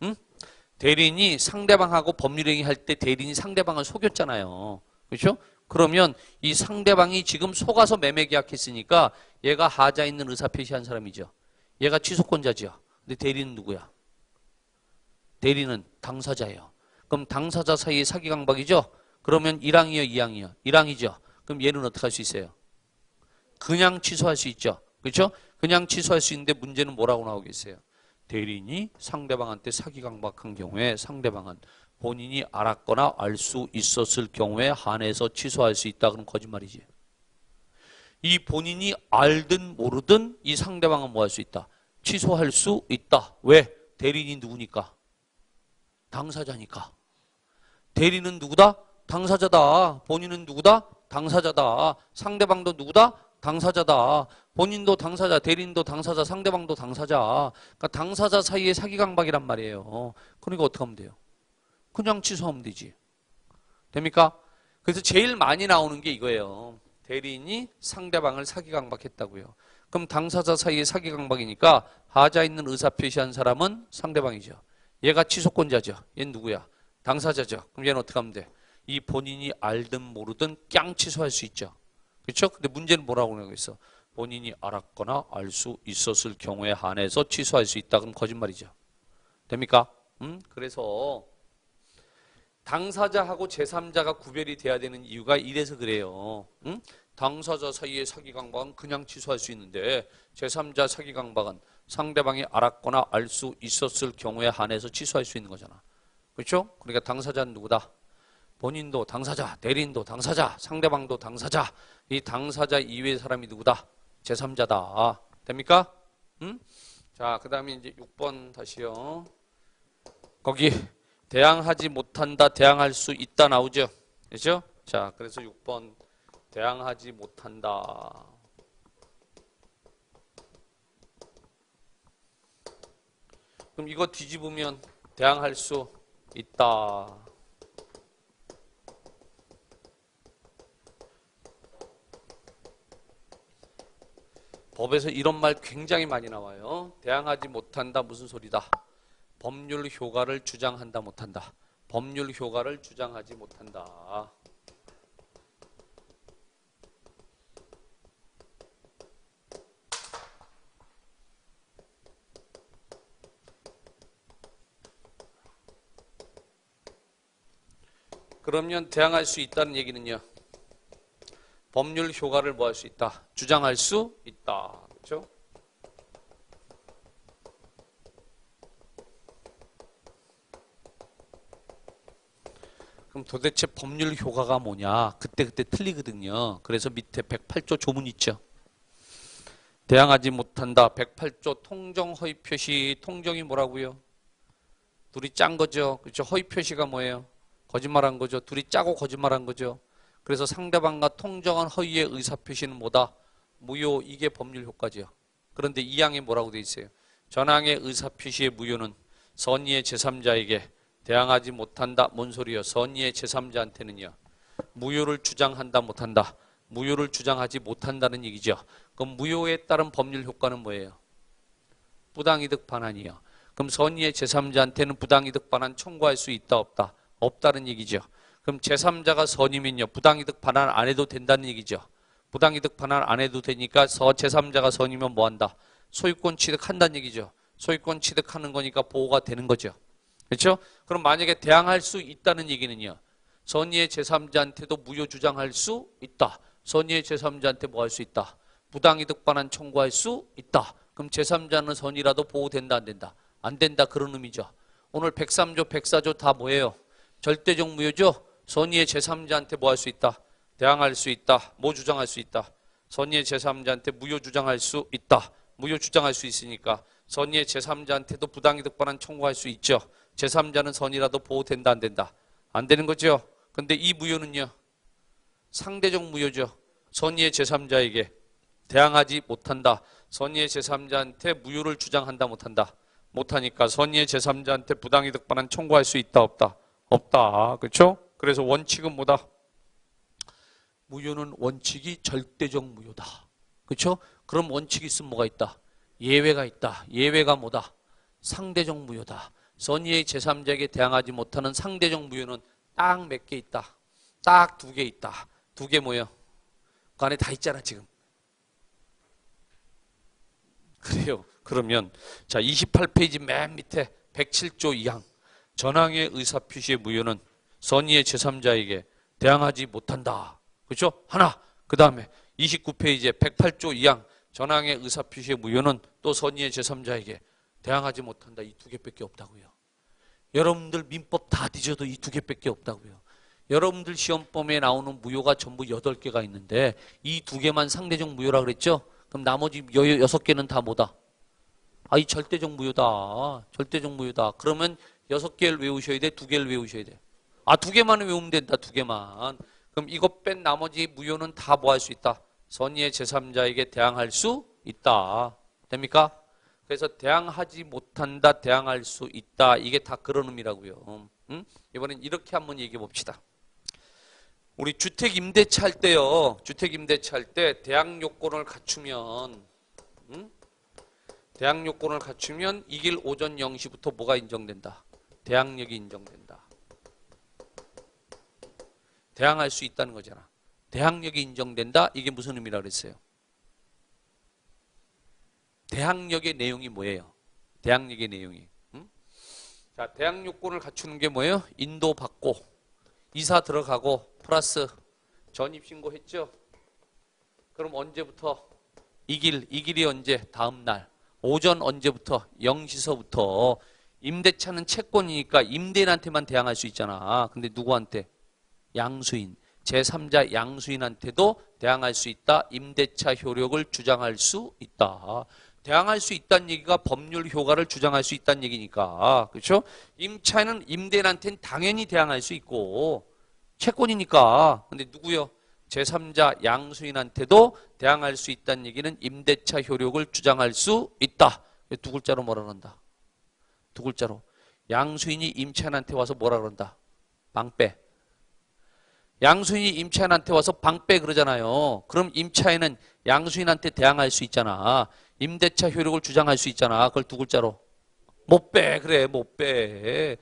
응? 대리인이 상대방하고 법률행위 할 때 대리인이 상대방을 속였잖아요. 그렇죠? 그러면 이 상대방이 지금 속아서 매매 계약했으니까 얘가 하자 있는 의사 표시한 사람이죠. 얘가 취소권자죠. 근데 대리인은 누구야? 대리는 당사자예요. 그럼 당사자 사이의 사기 강박이죠? 그러면 1항이요, 2항이요? 1항이죠. 그럼 얘는 어떻게 할 수 있어요? 그냥 취소할 수 있죠. 그렇죠? 그냥 취소할 수 있는데 문제는 뭐라고 나오겠어요? 대리인이 상대방한테 사기 강박한 경우에 상대방은 본인이 알았거나 알 수 있었을 경우에 한해서 취소할 수 있다. 그럼 거짓말이지. 이 본인이 알든 모르든 이 상대방은 뭐 할 수 있다? 취소할 수 있다. 왜? 대리인이 누구니까? 당사자니까. 대리는 누구다? 당사자다. 본인은 누구다? 당사자다. 상대방도 누구다? 당사자다. 본인도 당사자, 대리인도 당사자, 상대방도 당사자. 그러니까 당사자 사이의 사기 강박이란 말이에요. 그러니까 어떻게 하면 돼요? 그냥 취소하면 되지. 됩니까? 그래서 제일 많이 나오는 게 이거예요. 대리인이 상대방을 사기 강박했다고요. 그럼 당사자 사이의 사기 강박이니까 하자 있는 의사 표시한 사람은 상대방이죠. 얘가 취소권자죠. 얘는 누구야? 당사자죠. 그럼 얘는 어떻게 하면 돼? 이 본인이 알든 모르든 깡 취소할 수 있죠. 그렇죠? 근데 문제는 뭐라고 하고 있어? 본인이 알았거나 알 수 있었을 경우에 한해서 취소할 수 있다. 그럼 거짓말이죠. 됩니까? 그래서 당사자하고 제3자가 구별이 돼야 되는 이유가 이래서 그래요. 당사자 사이의 사기 강박은 그냥 취소할 수 있는데 제3자 사기 강박은 상대방이 알았거나 알 수 있었을 경우에 한해서 취소할 수 있는 거잖아. 그렇죠? 그러니까 당사자는 누구다? 본인도 당사자, 대리인도 당사자, 상대방도 당사자. 이 당사자 이외의 사람이 누구다? 제3자다. 됩니까? 자, 그 다음에 이제 6번 다시요. 거기 대항하지 못한다, 대항할 수 있다 나오죠. 그렇죠? 자, 그래서 6번 대항하지 못한다. 그럼 이거 뒤집으면 대항할 수 있다. 법에서 이런 말 굉장히 많이 나와요. 대항하지 못한다 무슨 소리다? 법률 효과를 주장한다 못한다. 법률 효과를 주장하지 못한다. 그러면 대항할 수 있다는 얘기는요. 법률 효과를 뭐 할 수 있다? 주장할 수 있다. 그렇죠? 그럼 도대체 법률 효과가 뭐냐? 그때 틀리거든요. 그래서 밑에 108조 조문 있죠. 대항하지 못한다. 108조 통정 허위 표시. 통정이 뭐라고요? 둘이 짠 거죠. 그렇죠? 허위 표시가 뭐예요? 거짓말한 거죠. 둘이 짜고 거짓말한 거죠. 그래서 상대방과 통정한 허위의 의사표시는 뭐다? 무효. 이게 법률 효과죠. 그런데 이 항에 뭐라고 돼 있어요? 전항의 의사표시의 무효는 선의의 제3자에게 대항하지 못한다. 뭔 소리요? 선의의 제3자한테는요. 무효를 주장한다 못한다. 무효를 주장하지 못한다는 얘기죠. 그럼 무효에 따른 법률 효과는 뭐예요? 부당이득 반환이요. 그럼 선의의 제3자한테는 부당이득 반환 청구할 수 있다 없다? 없다는 얘기죠. 그럼 제3자가 선이면요. 부당이득 반환 안 해도 된다는 얘기죠. 부당이득 반환 안 해도 되니까 제3자가 선이면 뭐한다? 소유권 취득한다는 얘기죠. 소유권 취득하는 거니까 보호가 되는 거죠. 그렇죠? 그럼 만약에 대항할 수 있다는 얘기는요. 선의의 제3자한테도 무효 주장할 수 있다. 선의의 제3자한테 뭐 할 수 있다? 부당이득 반환 청구할 수 있다. 그럼 제3자는 선이라도 보호된다 안 된다? 안 된다 그런 의미죠. 오늘 103조 104조 다 뭐예요? 절대적 무효죠. 선의의 제3자한테 뭐 할 수 있다? 대항할 수 있다. 뭐 주장할 수 있다? 선의의 제3자한테 무효 주장할 수 있다. 무효 주장할 수 있으니까 선의의 제3자한테도 부당이득 반환 청구할 수 있죠. 제3자는 선이라도 보호된다 안 된다? 안 되는 거죠. 근데 이 무효는요. 상대적 무효죠. 선의의 제3자에게 대항하지 못한다. 선의의 제3자한테 무효를 주장한다 못한다? 못하니까 선의의 제3자한테 부당이득 반환 청구할 수 있다 없다? 없다. 그렇죠? 그래서 원칙은 뭐다? 무효는 원칙이 절대적 무효다. 그렇죠? 그럼 원칙이 있으면 뭐가 있다? 예외가 있다. 예외가 뭐다? 상대적 무효다. 선의의 제3자에게 대항하지 못하는 상대적 무효는 딱 몇 개 있다? 딱 2개 있다. 2개 뭐예요? 그 안에 다 있잖아 지금. 그래요. 그러면 자 28페이지 맨 밑에 107조 2항 전항의 의사표시의 무효는 선의의 제3자에게 대항하지 못한다. 그렇죠? 하나. 그 다음에 29페이지에 108조 2항 전항의 의사표시의 무효는 또 선의의 제3자에게 대항하지 못한다. 이 2개밖에 없다고요. 여러분들 민법 다 뒤져도 이 2개밖에 없다고요. 여러분들 시험범위에 나오는 무효가 전부 8개가 있는데 이 2개만 상대적 무효라 그랬죠? 그럼 나머지 6개는 다 뭐다? 아, 이 절대적 무효다. 절대적 무효다. 그러면 6개를 외우셔야 돼? 2개를 외우셔야 돼? 아, 2개만 외우면 된다. 2개만. 그럼 이거 뺀 나머지 무효는 다 뭐 할 수 있다? 선의의 제3자에게 대항할 수 있다. 됩니까? 그래서 대항하지 못한다, 대항할 수 있다. 이게 다 그런 의미라고요. 이번엔 이렇게 한번 얘기해 봅시다. 우리 주택 임대차 할 때요. 주택 임대차 할 때 대항 요건을 갖추면 대항 요건을 갖추면 이 길 오전 0시부터 뭐가 인정된다? 대항력이 인정된다. 대항할 수 있다는 거잖아. 대항력이 인정된다. 이게 무슨 의미라 그랬어요? 대항력의 내용이 뭐예요? 대항력의 내용이. 자, 대항 요건을 갖추는 게 뭐예요? 인도받고 이사 들어가고 플러스 전입신고 했죠? 그럼 언제부터? 이 길이 언제? 다음 날. 오전 언제부터? 0시서부터. 임대차는 채권이니까 임대인한테만 대항할 수 있잖아. 근데 누구한테? 양수인. 제3자 양수인한테도 대항할 수 있다. 임대차 효력을 주장할 수 있다. 대항할 수 있다는 얘기가 법률 효과를 주장할 수 있다는 얘기니까. 그렇죠? 임차인은 임대인한테는 당연히 대항할 수 있고 채권이니까. 근데 누구요? 제3자 양수인한테도 대항할 수 있다는 얘기는 임대차 효력을 주장할 수 있다. 두 글자로 뭐라 그런다? 두 글자로. 양수인이 임차인한테 와서 뭐라 그런다? 방빼. 양수인이 임차인한테 와서 방빼 그러잖아요. 그럼 임차인은 양수인한테 대항할 수 있잖아. 임대차 효력을 주장할 수 있잖아. 그걸 두 글자로. 못 빼. 그래, 못 빼.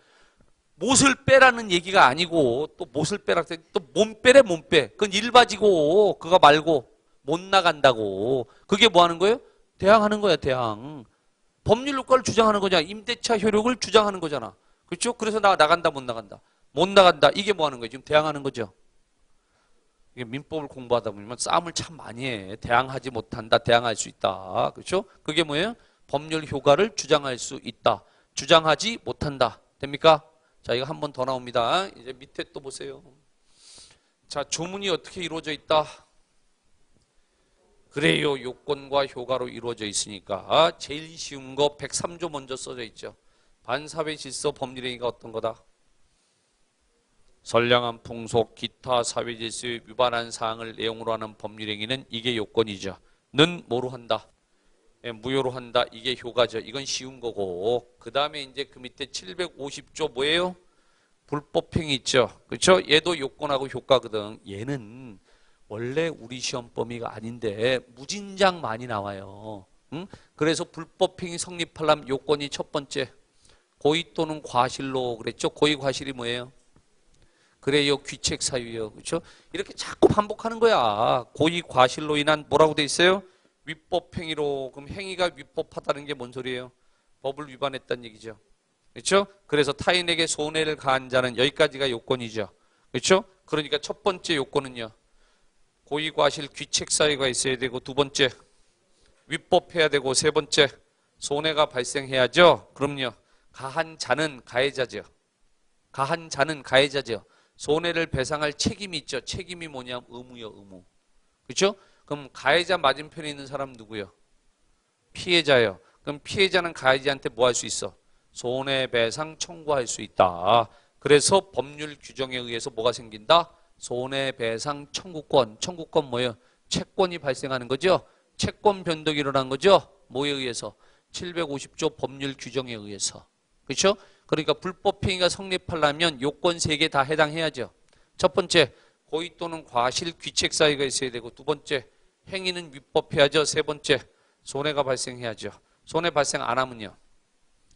못을 빼라는 얘기가 아니고 또 못을 빼라. 또 몸 빼래, 몸 빼. 그건 일바지고 그거 말고 못 나간다고. 그게 뭐 하는 거예요? 대항하는 거야, 대항. 법률 효과를 주장하는 거잖아. 임대차 효력을 주장하는 거잖아. 그렇죠? 그래서 나간다, 못 나간다. 못 나간다. 이게 뭐 하는 거예요? 지금 대항하는 거죠. 이게 민법을 공부하다 보면 싸움을 참 많이 해. 대항하지 못한다, 대항할 수 있다. 그렇죠? 그게 뭐예요? 법률 효과를 주장할 수 있다. 주장하지 못한다. 됩니까? 자, 이거 한 번 더 나옵니다. 이제 밑에 또 보세요. 자, 조문이 어떻게 이루어져 있다? 그래요. 요건과 효과로 이루어져 있으니까 제일 쉬운 거 103조 먼저 써져 있죠. 반사회 질서 법률행위가 어떤 거다? 선량한 풍속, 기타 사회질서에 위반한 사항을 내용으로 하는 법률행위는 이게 요건이죠. 는 뭐로 한다? 예, 무효로 한다. 이게 효과죠. 이건 쉬운 거고. 그 다음에 이제 그 밑에 750조 뭐예요? 불법행위 있죠. 그렇죠? 얘도 요건하고 효과거든. 얘는 원래 우리 시험 범위가 아닌데 무진장 많이 나와요. 응? 그래서 불법행위 성립하려면 요건이 첫 번째 고의 또는 과실로 그랬죠. 고의 과실이 뭐예요? 그래요. 귀책 사유요. 그렇죠? 이렇게 자꾸 반복하는 거야. 고의 과실로 인한 뭐라고 돼 있어요? 위법 행위로. 그럼 행위가 위법하다는 게 뭔 소리예요? 법을 위반했다는 얘기죠. 그렇죠? 그래서 타인에게 손해를 가한 자는 여기까지가 요건이죠. 그렇죠? 그러니까 첫 번째 요건은요. 고의 과실 귀책 사유가 있어야 되고 두 번째 위법해야 되고 세 번째 손해가 발생해야죠. 그럼요. 가한 자는 가해자죠. 가한 자는 가해자죠. 손해를 배상할 책임이 있죠. 책임이 뭐냐면 의무요, 의무. 그렇죠? 그럼 가해자 맞은편에 있는 사람 누구요? 피해자요. 그럼 피해자는 가해자한테 뭐 할 수 있어? 손해배상 청구할 수 있다. 그래서 법률 규정에 의해서 뭐가 생긴다? 손해배상 청구권. 청구권 뭐예요? 채권이 발생하는 거죠. 채권 변동이 일어난 거죠. 뭐에 의해서? 750조 법률 규정에 의해서. 그렇죠? 그러니까 불법행위가 성립하려면 요건 3개 다 해당해야죠. 첫 번째, 고의 또는 과실 귀책 사유가 있어야 되고 두 번째, 행위는 위법해야죠. 세 번째, 손해가 발생해야죠. 손해 발생 안 하면요.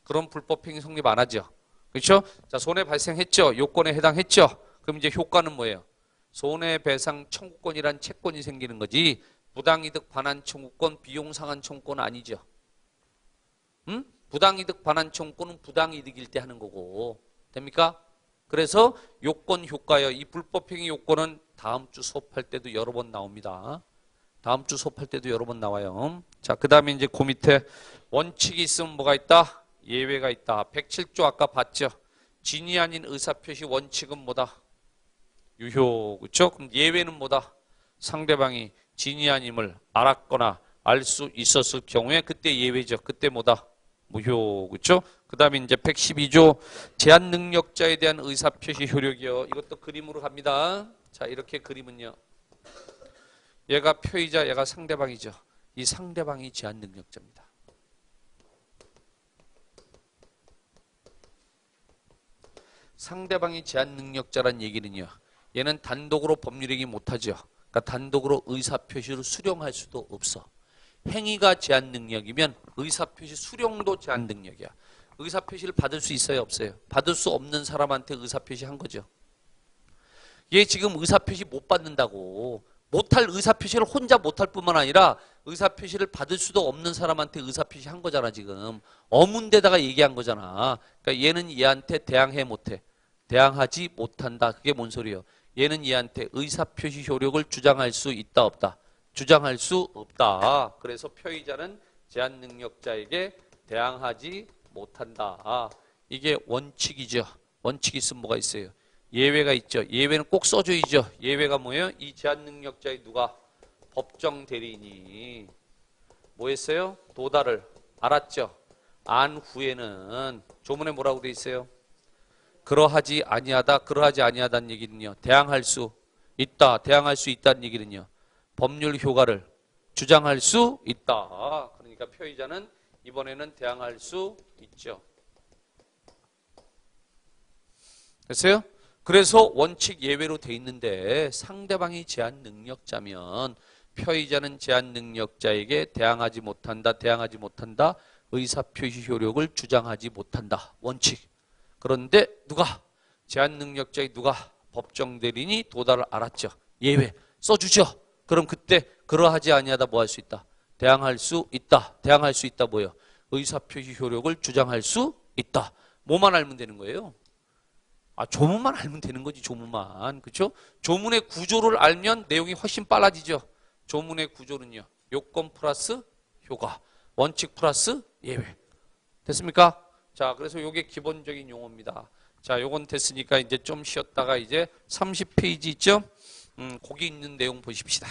그럼 불법행위 성립 안 하죠. 그렇죠? 자, 손해 발생했죠. 요건에 해당했죠. 그럼 이제 효과는 뭐예요? 손해배상 청구권이란 채권이 생기는 거지 부당이득 반환 청구권, 비용상환 청구권은 아니죠. 응? 부당이득 반환 청구권은 부당이득일 때 하는 거고. 됩니까? 그래서 요건 효과요. 이 불법행위 요건은 다음 주 수업할 때도 여러 번 나옵니다. 다음 주 수업할 때도 여러 번 나와요. 자, 그 다음에 이제 그 밑에 원칙이 있으면 뭐가 있다? 예외가 있다. 107조 아까 봤죠? 진위 아닌 의사표시 원칙은 뭐다? 유효. 그렇죠? 그럼 예외는 뭐다? 상대방이 진위 아님을 알았거나 알 수 있었을 경우에 그때 예외죠. 그때 뭐다? 무효. 그렇죠? 그 다음에 이제 112조 제한 능력자에 대한 의사표시 효력이요. 이것도 그림으로 갑니다. 자, 이렇게 그림은요. 얘가 표의자, 얘가 상대방이죠. 이 상대방이 제한 능력자입니다. 상대방이 제한 능력자란 얘기는요. 얘는 단독으로 법률행위 못하죠. 그러니까 단독으로 의사표시를 수령할 수도 없어. 행위가 제한 능력이면 의사표시 수령도 제한 능력이야. 의사표시를 받을 수 있어요, 없어요? 받을 수 없는 사람한테 의사표시 한 거죠. 얘 지금 의사표시 못 받는다고. 못할 의사표시를 혼자 못할 뿐만 아니라 의사표시를 받을 수도 없는 사람한테 의사표시 한 거잖아 지금. 어문대다가 얘기한 거잖아. 그러니까 얘는 얘한테 대항해 못해. 대항하지 못한다. 그게 뭔 소리예요? 얘는 얘한테 의사표시 효력을 주장할 수 있다 없다? 주장할 수 없다. 그래서 표의자는 제한 능력자에게 대항하지 못한다. 이게 원칙이죠. 원칙이 있으면 뭐가 있어요? 예외가 있죠. 예외는 꼭 써줘야죠. 예외가 뭐예요? 이 제한 능력자의 누가? 법정 대리인이 뭐 했어요? 도달을 알았죠? 안 후에는 조문에 뭐라고 돼 있어요? 그러하지 아니하다, 그러하지 아니하다는 얘기는요. 대항할 수 있다, 대항할 수 있다는 얘기는요. 법률 효과를 주장할 수 있다. 그러니까 표의자는 이번에는 대항할 수 있죠. 됐어요? 그래서 원칙 예외로 돼 있는데 상대방이 제한 능력자면 표의자는 제한 능력자에게 대항하지 못한다, 대항하지 못한다, 의사표시 효력을 주장하지 못한다. 원칙. 그런데 누가? 제한 능력자의 누가? 법정 대리인이 도달을 알았죠. 예외 써주죠. 그럼 그때 그러하지 아니하다 뭐 할 수 있다? 대항할 수 있다. 대항할 수 있다 뭐예요? 의사표시 효력을 주장할 수 있다. 뭐만 알면 되는 거예요? 조문만 알면 되는 거지, 조문만. 그렇죠? 조문의 구조를 알면 내용이 훨씬 빨라지죠. 조문의 구조는요. 요건 플러스 효과, 원칙 플러스 예외. 됐습니까? 자, 그래서 요게 기본적인 용어입니다. 자, 요건 됐으니까 이제 좀 쉬었다가 이제 30페이지 있죠? 거기 있는 내용 보십시다.